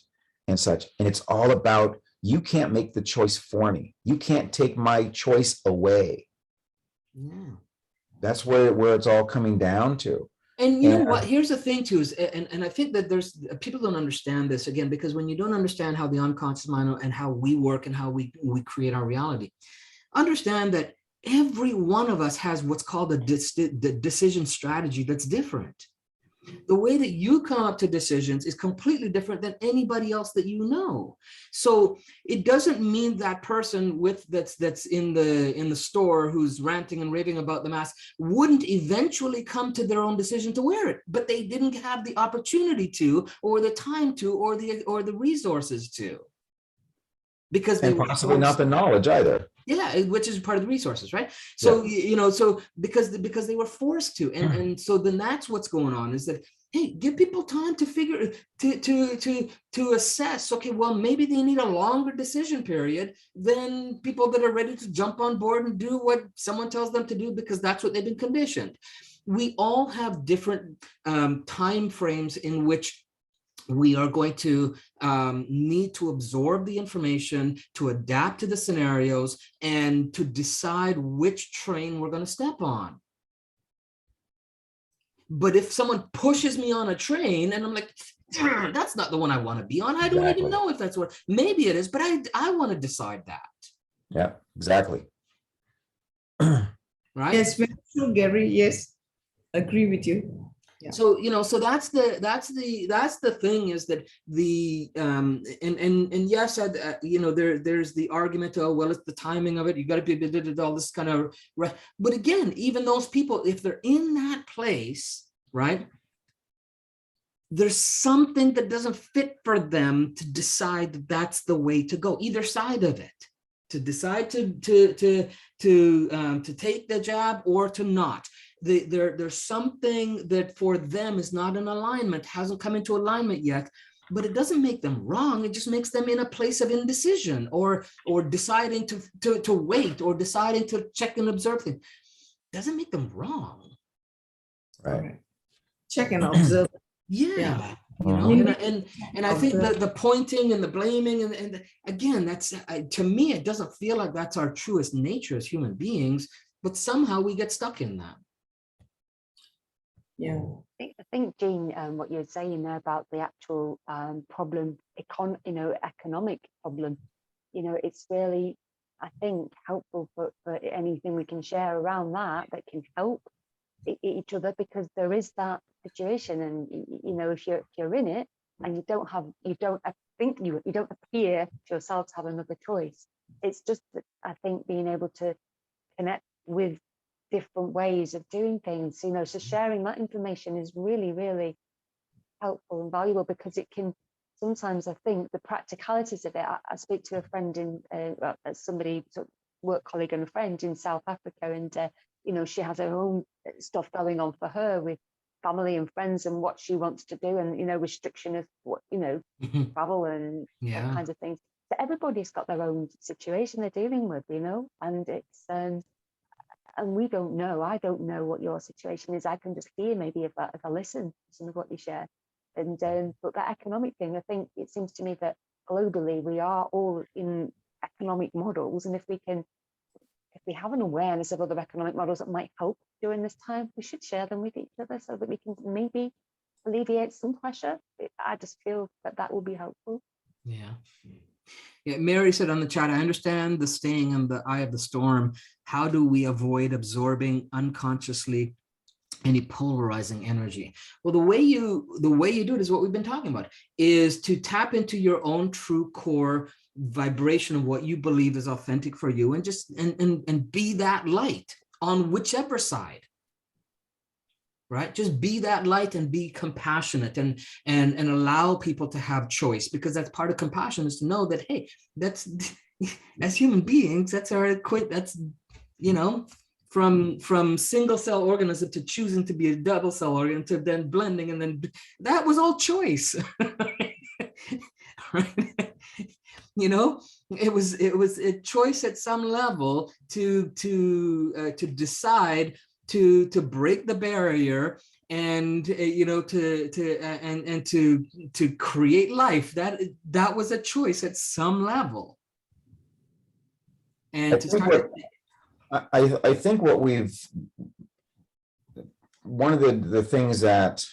and such. And it's all about, you can't make the choice for me. You can't take my choice away. Yeah. That's where it's all coming down to. And you know And- what? Here's the thing too, is, and I think that there's people don't understand this, again, because when you don't understand how the unconscious mind and how we work and how we create our reality, understand that every one of us has what's called the decision strategy that's different. The way that you come up to decisions is completely different than anybody else that you know. So it doesn't mean that person that's in the store who's ranting and raving about the mask wouldn't eventually come to their own decision to wear it, but they didn't have the opportunity to, or the time to, or the resources to, because they and were possibly not forced. the knowledge either. Yeah, which is part of the resources, right? So, you know, so because they were forced to, and so then that's what's going on, is that, hey, give people time to figure, to assess, okay, well, maybe they need a longer decision period than people that are ready to jump on board and do what someone tells them to do, because that's what they've been conditioned. We all have different time frames in which we are going to need to absorb the information, to adapt to the scenarios, and to decide which train we're going to step on. But if someone pushes me on a train and I'm like, that's not the one I want to be on, I don't even know if that's what, maybe it is, but I want to decide that. Yeah, exactly. Right? Yes, very true, Gary. Yes, agree with you. Yeah. So, you know, so that's the thing, is that the and yes, you know, there's the argument, oh, well, it's the timing of it, you got to be all this kind of, but again, even those people, if they're in that place, right, there's something that doesn't fit for them to decide that that's the way to go, either side of it, to decide to take the jab or to not. There's something that for them is not in alignment, hasn't come into alignment yet, but it doesn't make them wrong. It just makes them in a place of indecision, or deciding to wait, or deciding to check and observe things. Doesn't make them wrong. Right. Check and observe. Yeah. You know, and I think that the pointing and the blaming and again, that's to me, it doesn't feel like that's our truest nature as human beings, but somehow we get stuck in that. Yeah. I think, Jean, what you're saying there about the actual problem, economic problem, you know, it's really, I think, helpful for anything we can share around that can help each other, because there is that situation, and you know, if you're in it and you don't appear to yourself to have another choice. It's just that I think being able to connect with different ways of doing things, you know, so sharing that information is really, really helpful and valuable, because it can sometimes, I think, the practicalities of it. I speak to a friend somebody, work colleague and a friend in South Africa, and you know, she has her own stuff going on for her with family and friends and what she wants to do, and you know, restriction of what, you know, travel and all kinds of things. So everybody's got their own situation they're dealing with, you know, and it's and we don't know. I don't know what your situation is. I can just hear maybe if I listen to some of what you share. And but that economic thing, I think it seems to me that globally we are all in economic models, and if we have an awareness of other economic models that might help during this time, we should share them with each other so that we can maybe alleviate some pressure. I just feel that will be helpful. Yeah, Mary said on the chat, I understand the staying in the eye of the storm. How do we avoid absorbing unconsciously any polarizing energy? Well, the way you do it is what we've been talking about, is to tap into your own true core vibration of what you believe is authentic for you, and just and be that light on whichever side. Right? Just be that light and be compassionate, and allow people to have choice, because that's part of compassion, is to know that, hey, that's as human beings, that's you know, from single cell organism to choosing to be a double cell organism, to then blending, and then that was all choice. Right? you know, it was a choice at some level to decide to break the barrier and to create life. That was a choice at some level. And to start, I think what one of the things that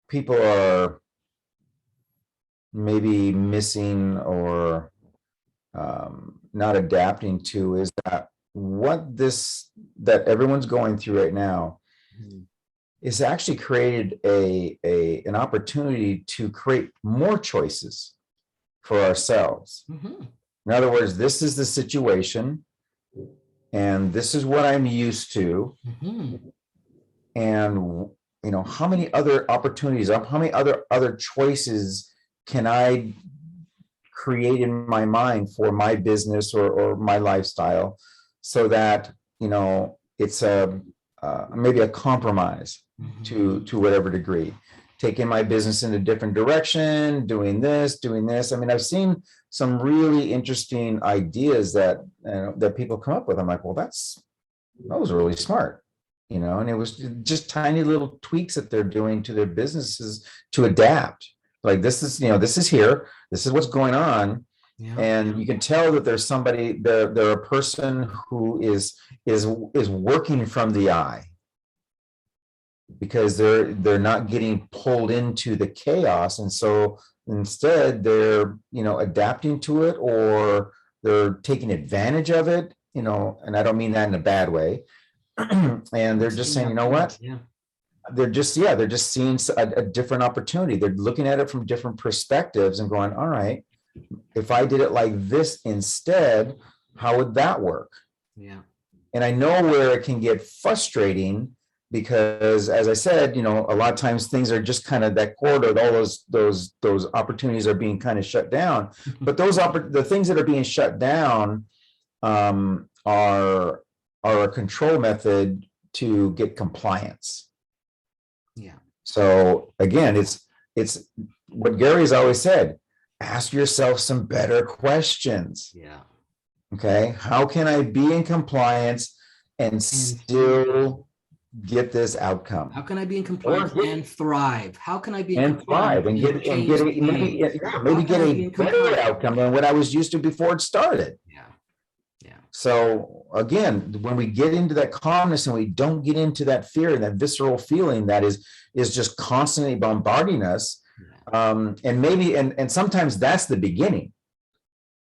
people are maybe missing or not adapting to is that that everyone's going through right now is actually created an opportunity to create more choices for ourselves. In other words, this is the situation, and this is what I'm used to. And how many other opportunities, how many other choices can I create in my mind for my business or my lifestyle, so that it's maybe a compromise to whatever degree, taking my business in a different direction, doing this. I mean, I've seen some really interesting ideas that people come up with. I'm like, well, that was really smart, and it was just tiny little tweaks that they're doing to their businesses to adapt. Like, this is here, this is what's going on. And you can tell that there's somebody, they're a person who is working from the eye, because they're not getting pulled into the chaos. And so instead they're, adapting to it, or they're taking advantage of it, and I don't mean that in a bad way. And they're just saying, you know what? They're just seeing a different opportunity. They're looking at it from different perspectives and going, all right, if I did it like this instead, how would that work? And I know where it can get frustrating, because, as I said, a lot of times things are just kind of that corridor, all those opportunities are being kind of shut down. But the things that are being shut down are a control method to get compliance. So again, it's what Gary's always said: ask yourself some better questions. Okay, how can I be in compliance and still get this outcome? How can I be in compliance and thrive? How can I be in And thrive and get maybe get a better outcome than what I was used to before it started. So again, when we get into that calmness and we don't get into that fear and that visceral feeling that is just constantly bombarding us, and sometimes that's the beginning.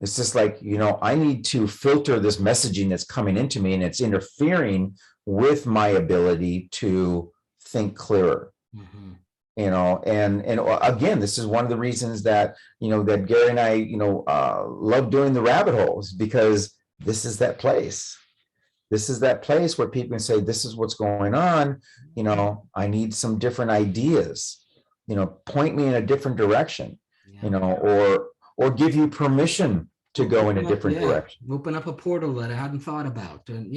It's just like, I need to filter this messaging that's coming into me, and it's interfering with my ability to think clearer. And again, this is one of the reasons that that Gary and I love doing the rabbit holes, because this is that place. This is that place where people can say, this is what's going on. I need some different ideas, point me in a different direction, or give you permission to go in a different direction. Open up a portal that I hadn't thought about. And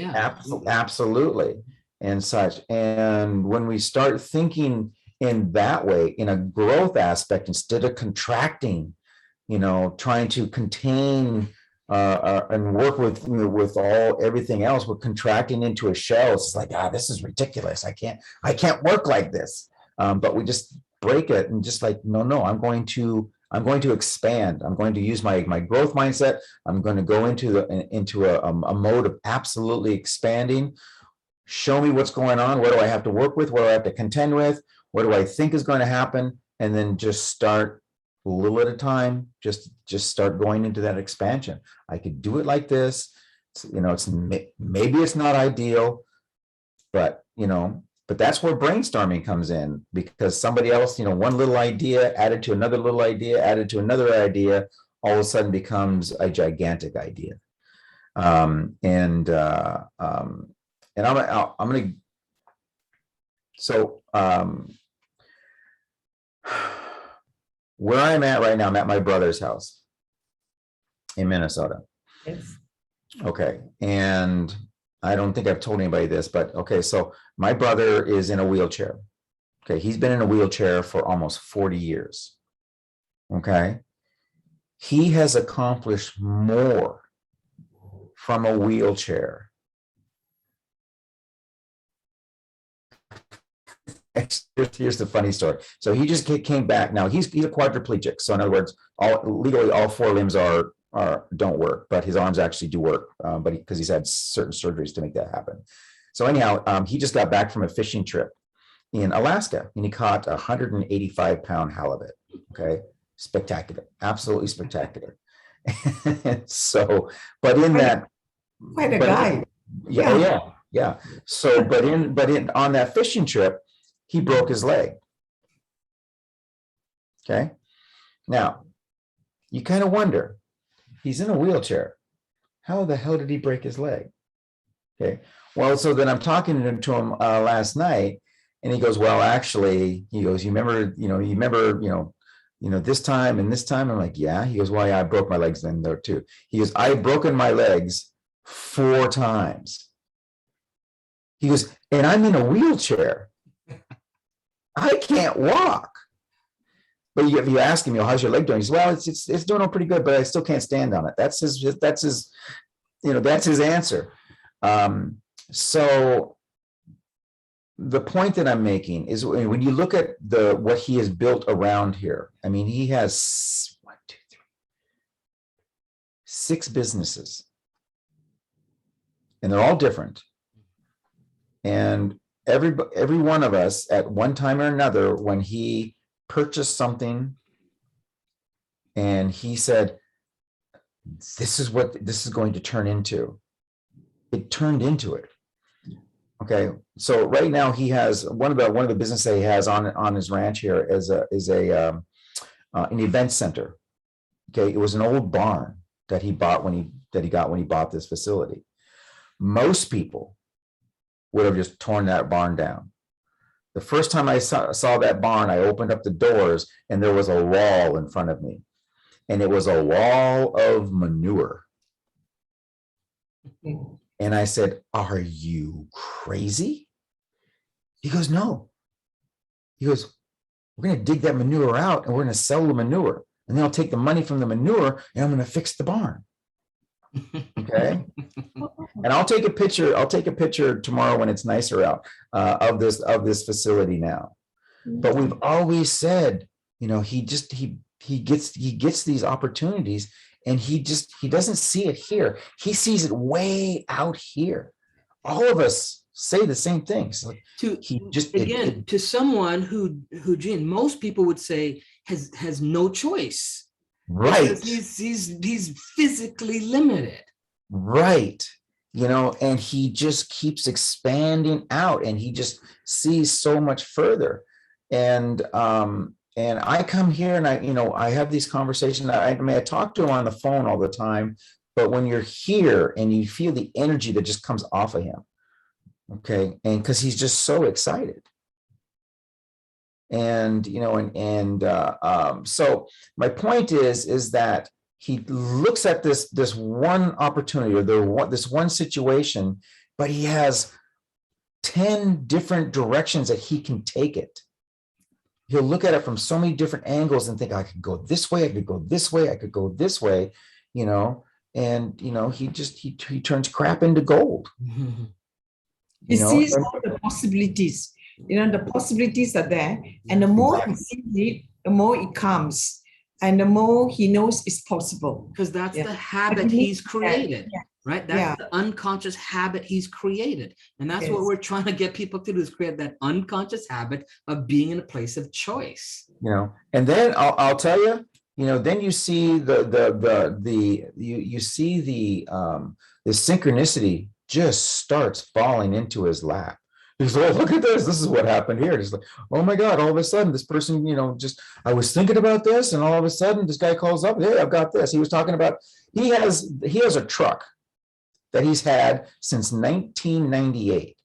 absolutely. And such. And when we start thinking in that way, in a growth aspect, instead of contracting, trying to contain and work with everything else, we're contracting into a shell. It's like, this is ridiculous. I can't work like this. But we just break it and just like, no, I'm going to expand. I'm going to use my growth mindset. I'm going to go into a mode of absolutely expanding. Show me what's going on. What do I have to work with? What do I have to contend with? What do I think is going to happen? And then just start a little at a time. Just start going into that expansion. I could do it like this. It's maybe it's not ideal, but that's where brainstorming comes in, because somebody else, one little idea added to another little idea, added to another idea, all of a sudden becomes a gigantic idea. I'm going to, so where I'm at right now, I'm at my brother's house in Minnesota. Yes. Okay. And I don't think I've told anybody this, but okay. So my brother is in a wheelchair. Okay. He's been in a wheelchair for almost 40 years. Okay. he has accomplished more from a wheelchair. Here's the funny story. So he just came back. Now he's a quadriplegic. So in other words, legally all four limbs don't work, but his arms actually do work. But because he's had certain surgeries to make that happen. So anyhow, he just got back from a fishing trip in Alaska, and he caught a 185-pound halibut. Okay, spectacular, absolutely spectacular. So, but in that, Quite a guy. Yeah. So, but on that fishing trip, he broke his leg. Okay. Now, you kind of wonder, he's in a wheelchair. How the hell did he break his leg? Okay. Well, so then I'm talking to him last night, and he goes, well, actually, he goes, you remember, this time and this time? I'm like, yeah. He goes, well, yeah, I broke my legs then there too. He goes, I've broken my legs 4 times. He goes, and I'm in a wheelchair. I can't walk. But if you ask him, how's your leg doing? He says, well, it's doing pretty good, but I still can't stand on it. That's his answer. So the point that I'm making is when you look at what he has built around here, I mean, he has 6 businesses, and they're all different. And every one of us at one time or another, when he purchased something and he said, this is what this is going to turn into, it turned into it. Okay, so right now he has one of the business that he has on his ranch here is an event center. Okay, it was an old barn that he got when he bought this facility. Most people would have just torn that barn down. The first time I saw that barn, I opened up the doors and there was a wall in front of me, and it was a wall of manure. And I said, are you crazy? He goes, no. He goes, we're going to dig that manure out and we're going to sell the manure. And then I'll take the money from the manure and I'm going to fix the barn. Okay. And I'll take a picture tomorrow when it's nicer out of this facility now. But we've always said, he gets these opportunities, and he doesn't see it here. He sees it way out here. All of us say the same things. To someone who Gene, most people would say has no choice. Right. Because he's physically limited. Right. And he just keeps expanding out, and he just sees so much further. And I come here and I have these conversations. I talk to him on the phone all the time, but when you're here and you feel the energy that just comes off of him, okay, and because he's just so excited. And so my point is that he looks at this one opportunity or this one situation, but he has 10 different directions that he can take it. He'll look at it from so many different angles and think, I could go this way, I could go this way, I could go this way, and he turns crap into gold. He sees all the possibilities. The possibilities are there, and the more he sees it, the more it comes, and the more he knows it's possible. Because that's the habit he's created. Yeah. Right? That's the unconscious habit he's created. And that's what we're trying to get people to do, is create that unconscious habit of being in a place of choice. And then I'll tell you, then you see the synchronicity just starts falling into his lap. He's like, look at this. This is what happened here. He's like, oh my God, all of a sudden this person, I was thinking about this, and all of a sudden this guy calls up, hey, I've got this. He was talking about, he has a truck that he's had since 1998.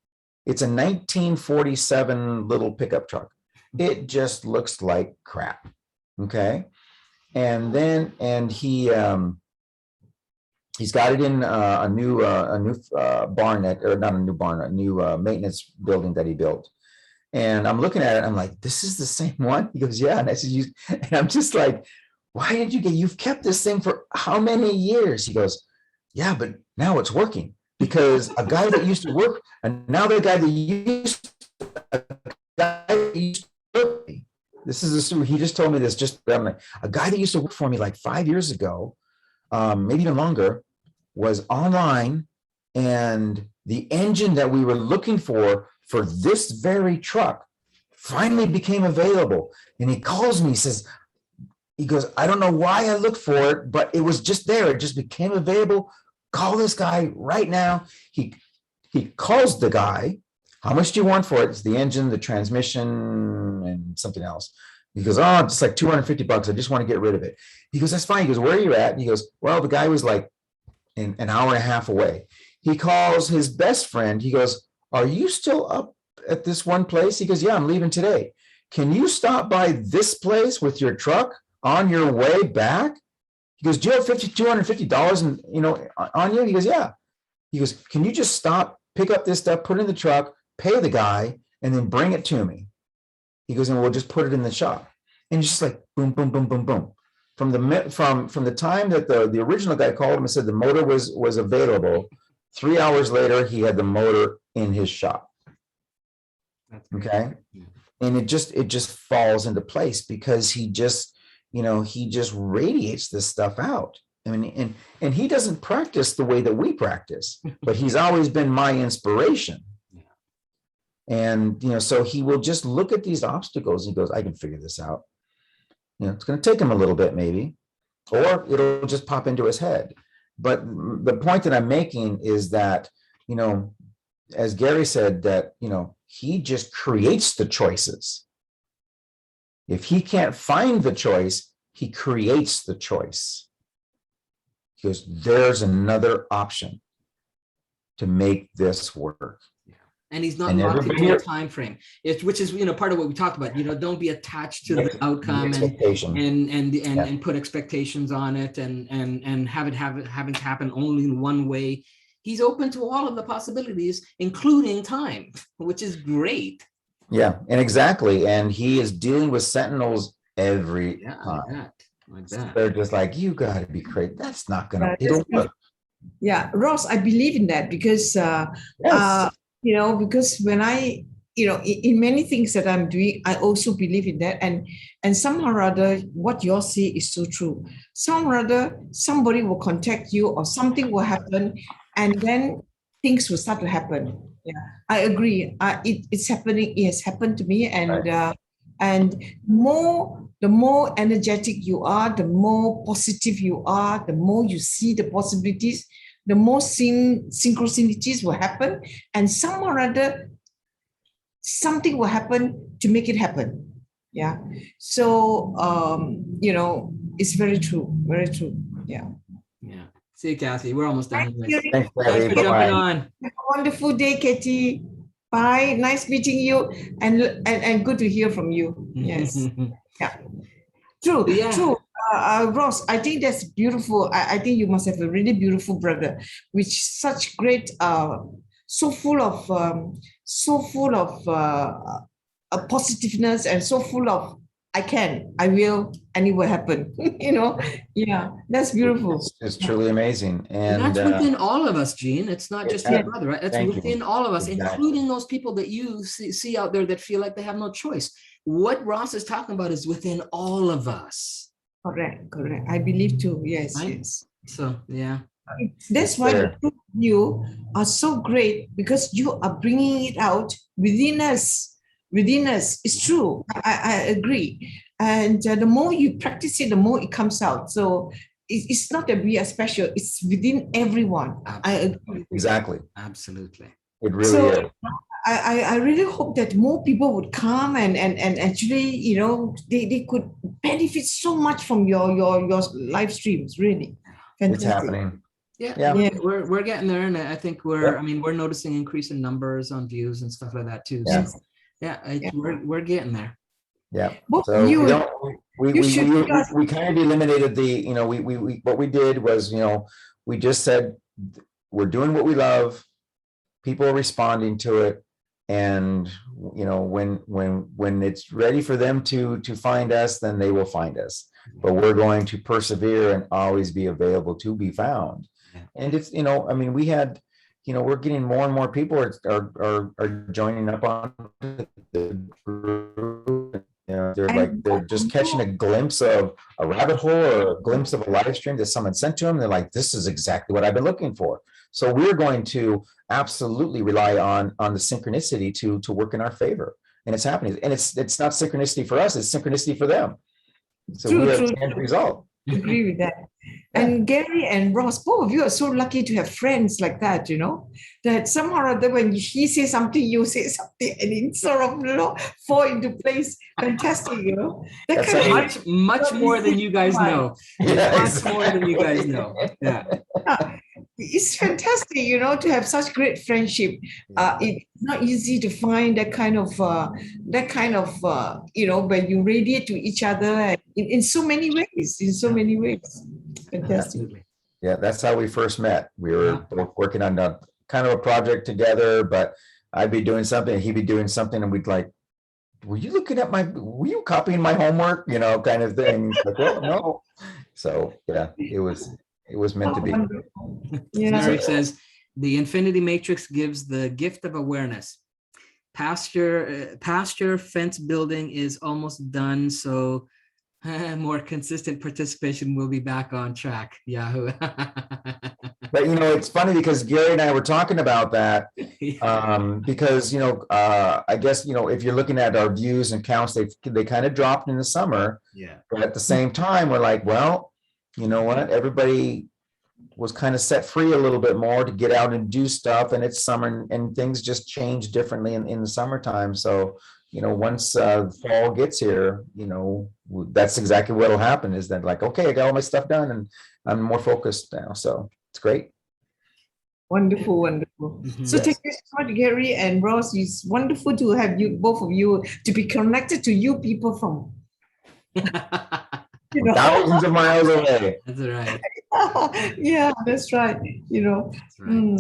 It's a 1947 little pickup truck. It just looks like crap. Okay. And he's got it in a new barn a new maintenance building that he built. And I'm looking at it, I'm like, this is the same one? He goes, yeah. And I said, and I'm just like, why did you've kept this thing for how many years? He goes, yeah, but now it's working because a guy that used to work, and now the guy that used to work for me, this is a story. He just told me this a guy that used to work for me like 5 years ago, maybe even longer, was online, and the engine that we were looking for this very truck finally became available. And he calls me, he goes, I don't know why I looked for it, but it was just there. It just became available. Call this guy right now. He calls the guy. How much do you want for it? It's the engine, the transmission, and something else. He goes, oh, it's like $250. I just want to get rid of it. He goes, that's fine. He goes, where are you at? And he goes, well, the guy was like an hour and a half away. He calls his best friend. He goes, are you still up at this one place? He goes, yeah, I'm leaving today. Can you stop by this place with your truck on your way back? He goes, do you have $250 on you? He goes, yeah. He goes, can you just stop, pick up this stuff, put it in the truck, pay the guy, and then bring it to me? He goes, and we'll just put it in the shop. And it's just like boom, boom, boom, boom, boom. From the time that the original guy called him and said the motor was available, 3 hours later he had the motor in his shop. Okay, and it just falls into place because he just radiates this stuff out. I mean, and he doesn't practice the way that we practice, but he's always been my inspiration. And so he will just look at these obstacles. He goes, I can figure this out. It's going to take him a little bit, maybe, or it'll just pop into his head. But the point that I'm making is that, as Gary said, that, he just creates the choices. If he can't find the choice, he creates the choice. He goes, there's another option to make this work. And he's not locked into a time frame, which is part of what we talked about. Don't be attached to the outcome and put expectations on it and have it happen only in one way. He's open to all of the possibilities, including time, which is great. Yeah, and exactly. And he is dealing with sentinels every time. Like that. They're just like, you got to be crazy. That's not gonna. It'll work. Yeah, Ross, I believe in that because because when I, in many things that I'm doing, I also believe in that. And somehow or other, what you all say is so true. Somehow or other, somebody will contact you or something will happen, and then things will start to happen. Yeah, I agree. It's happening. It has happened to me, and the more energetic you are, the more positive you are, the more you see the possibilities, the more synchronicities will happen, and somehow or other, something will happen to make it happen. Yeah. So, it's very true. Very true. Yeah. Yeah. See you, Kathy. We're almost done. Thanks for jumping on. Have a wonderful day, Katie. Bye. Nice meeting you, and good to hear from you. Yes. Yeah. True. Yeah. True. Ross, I think that's beautiful. I think you must have a really beautiful brother, with such great, so full of positiveness, and so full of I will, and it will happen. Yeah, that's beautiful. It's truly amazing, and that's within all of us, Gene. It's not just your brother, right? It's within all of us, including those people that you see out there that feel like they have no choice. What Ross is talking about is within all of us. Correct. I believe too. Yes, right? Yes. So, yeah. That's why the two of you are so great, because you are bringing it out within us. It's true. I agree. And the more you practice it, the more it comes out. So it's not that we are special. It's within everyone. Absolutely. I agree. Exactly. Absolutely. It really is. I really hope that more people would come and actually, they could benefit so much from your live streams. Really, fantastic. It's happening. Yeah. We're getting there, and I think we're noticing increase in numbers on views and stuff like that too. Yeah. So, we're getting there. Yeah. Both So you, we kind of eliminated the, we what we did was, we just said we're doing what we love. People are responding to it. And when it's ready for them to find us, then they will find us. but we're going to persevere and always be available to be found. Yeah. And it's, I mean, we had, we're getting more and more people are joining up on the group. They're just catching a glimpse of a rabbit hole or a glimpse of a live stream that someone sent to them. They're like, this is exactly what I've been looking for. So we're going to absolutely rely on the synchronicity to work in our favor. And it's happening. And it's not synchronicity for us, it's synchronicity for them. So we have the end result. Agree with that. And Gary and Ross, both of you are so lucky to have friends like that, that somehow or other when he says something, you say something, and it sort of fall into place. Fantastic, That That's kind how of Much more than you guys know. Yeah, Much more than you guys know. Yeah. it's fantastic, to have such great friendship. It's not easy to find that kind of, when you radiate to each other in so many ways, Fantastic. Absolutely. Yeah, that's how we first met. We were both working on a kind of a project together, but I'd be doing something, he'd be doing something, and we'd like, were you copying my homework? Kind of thing. Like, well, no. So yeah, it was meant to be. Yeah. Mary says, the infinity matrix gives the gift of awareness. Pasture fence building is almost done, so more consistent participation will be back on track. Yahoo. But it's funny because Gary and I were talking about that because I guess if you're looking at our views and counts, they kind of dropped in the summer. Yeah. But at the same time, we're like, well, you know what? Everybody was kind of set free a little bit more to get out and do stuff, and it's summer, and things just change differently in the summertime. So once fall gets here, that's exactly what'll happen, is that like, okay, I got all my stuff done and I'm more focused now. So it's great. Wonderful. So Yes. thank you so much, Gary and Ross. It's wonderful to have you, both of you, to be connected to you people from Thousands of miles away. That's right. Yeah, that's right. That's right.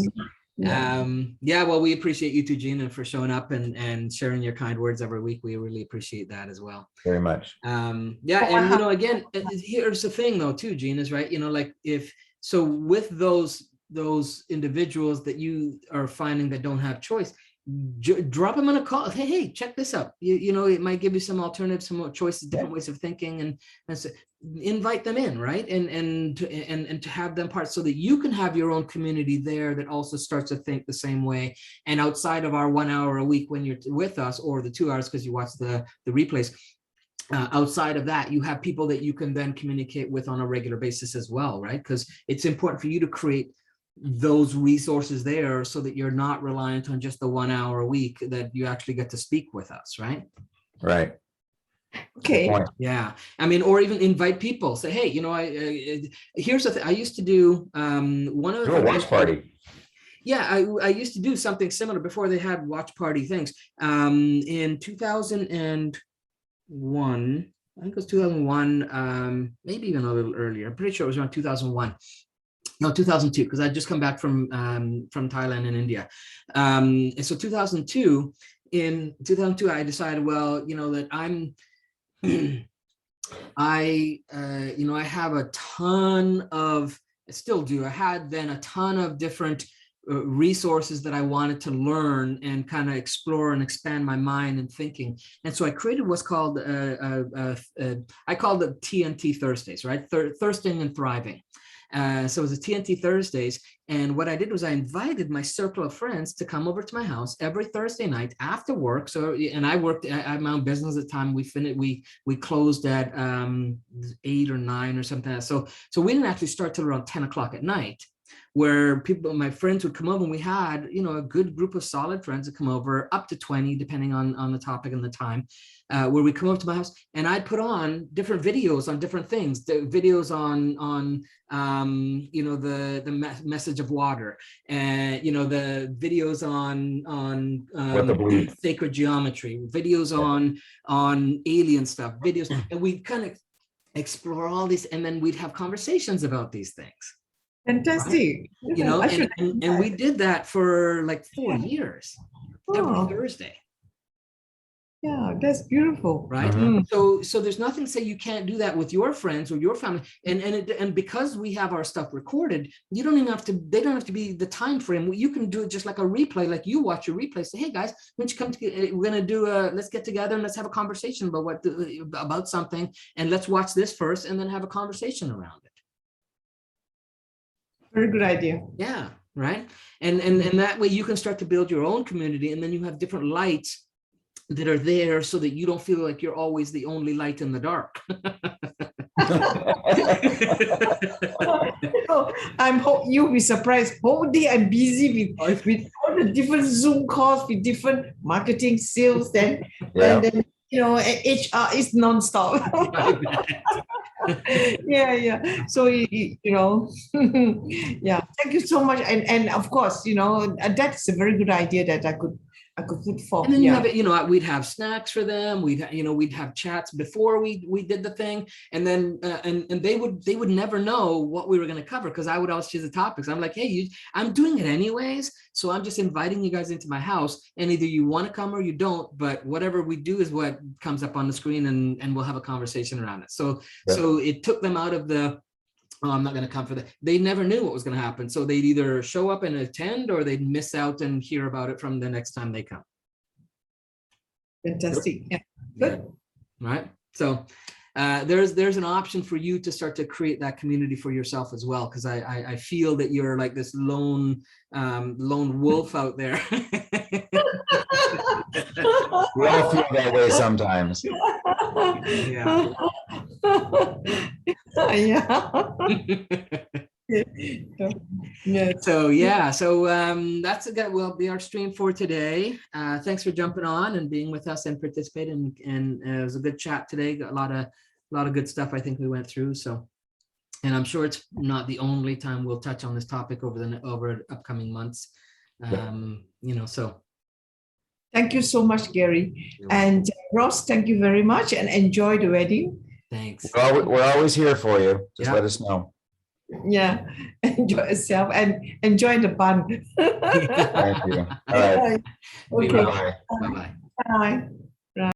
Yeah. Well, we appreciate you two, Gina, for showing up and sharing your kind words every week. We really appreciate that as well. Very much. And again, here's the thing though too, Gina, is right. Like with those individuals that you are finding that don't have choice, drop them in a call. Hey, check this out. It might give you some alternatives, some more choices, different ways of thinking, and so invite them in, right? And to have them part, so that you can have your own community there that also starts to think the same way. And outside of our 1 hour a week when you're with us, or the 2 hours because you watch the replays, outside of that, you have people that you can then communicate with on a regular basis as well, right? Because it's important for you to create those resources there so that you're not reliant on just the 1 hour a week, that you actually get to speak with us, right? Right. Okay. Yeah. I mean, or even invite people, say, hey, here's the thing. I used to do one of the Do a watch party. Yeah, I used to do something similar before they had watch party things. In 2001, I think it was 2001, maybe even a little earlier. I'm pretty sure it was around 2001. No, 2002, because I'd just come back from Thailand and India. So 2002, in 2002, I decided, well, that I have a ton of, I still do. I had then a ton of different resources that I wanted to learn and kind of explore and expand my mind and thinking. And so I created what's called, I called it TNT Thursdays, right? Thirsting and Thriving. So it was a TNT Thursdays. And what I did was I invited my circle of friends to come over to my house every Thursday night after work. So, and I had my own business at the time. We closed at 8 or 9 or something. So we didn't actually start till around 10 o'clock at night, where my friends would come over, and we had, a good group of solid friends that come over, up to 20, depending on the topic and the time, where we come up to my house, and I'd put on different videos on different things, the videos on the message of water, and, the videos on sacred geometry, videos on alien stuff, videos, and we kind of explore all these, and then we'd have conversations about these things. Fantastic. Right? And we did that for like 4 years, every Thursday. Yeah, that's beautiful. right? Mhm. So there's nothing to say you can't do that with your friends or your family. And because we have our stuff recorded, you don't even have to, they don't have to be the time frame. You can do it just like a replay, like you watch your replay, say, hey guys, why don't you come to, we're gonna do let's get together and let's have a conversation about something, and let's watch this first and then have a conversation around it. Very good idea. Yeah, right. And that way you can start to build your own community, and then you have different lights that are there so that you don't feel like you're always the only light in the dark. You'll be surprised. Whole day I'm busy with all the different Zoom calls with different marketing, sales, and then HR is nonstop. Yeah. So yeah. Thank you so much. And of course, that's a very good idea that I could put forth. And then you have it, we'd have snacks for them. We'd have chats before we did the thing, and then and they would never know what we were going to cover, because I would always choose the topics. I'm like, hey, I'm doing it anyways, so I'm just inviting you guys into my house, and either you want to come or you don't. But whatever we do is what comes up on the screen, and we'll have a conversation around it. So it took them out of the, oh, I'm not going to come for that. They never knew what was going to happen. So they'd either show up and attend, or they'd miss out and hear about it from the next time they come. Fantastic. Yeah. Good. Right. So there's an option for you to start to create that community for yourself as well. Because I feel that you're like this lone wolf out there. We all feel that way sometimes. Yeah. Yeah. So that's will be our stream for today. Thanks for jumping on and being with us and participating, and it was a good chat today. Got a lot of good stuff I think we went through. So, and I'm sure it's not the only time we'll touch on this topic over upcoming months. So thank you so much, Gary. And Ross, thank you very much, and enjoy the wedding. Thanks. We're always here for you. Just let us know. Yeah, enjoy yourself and enjoy the bun. Thank you. All right. Okay. Bye. Bye-bye. Bye.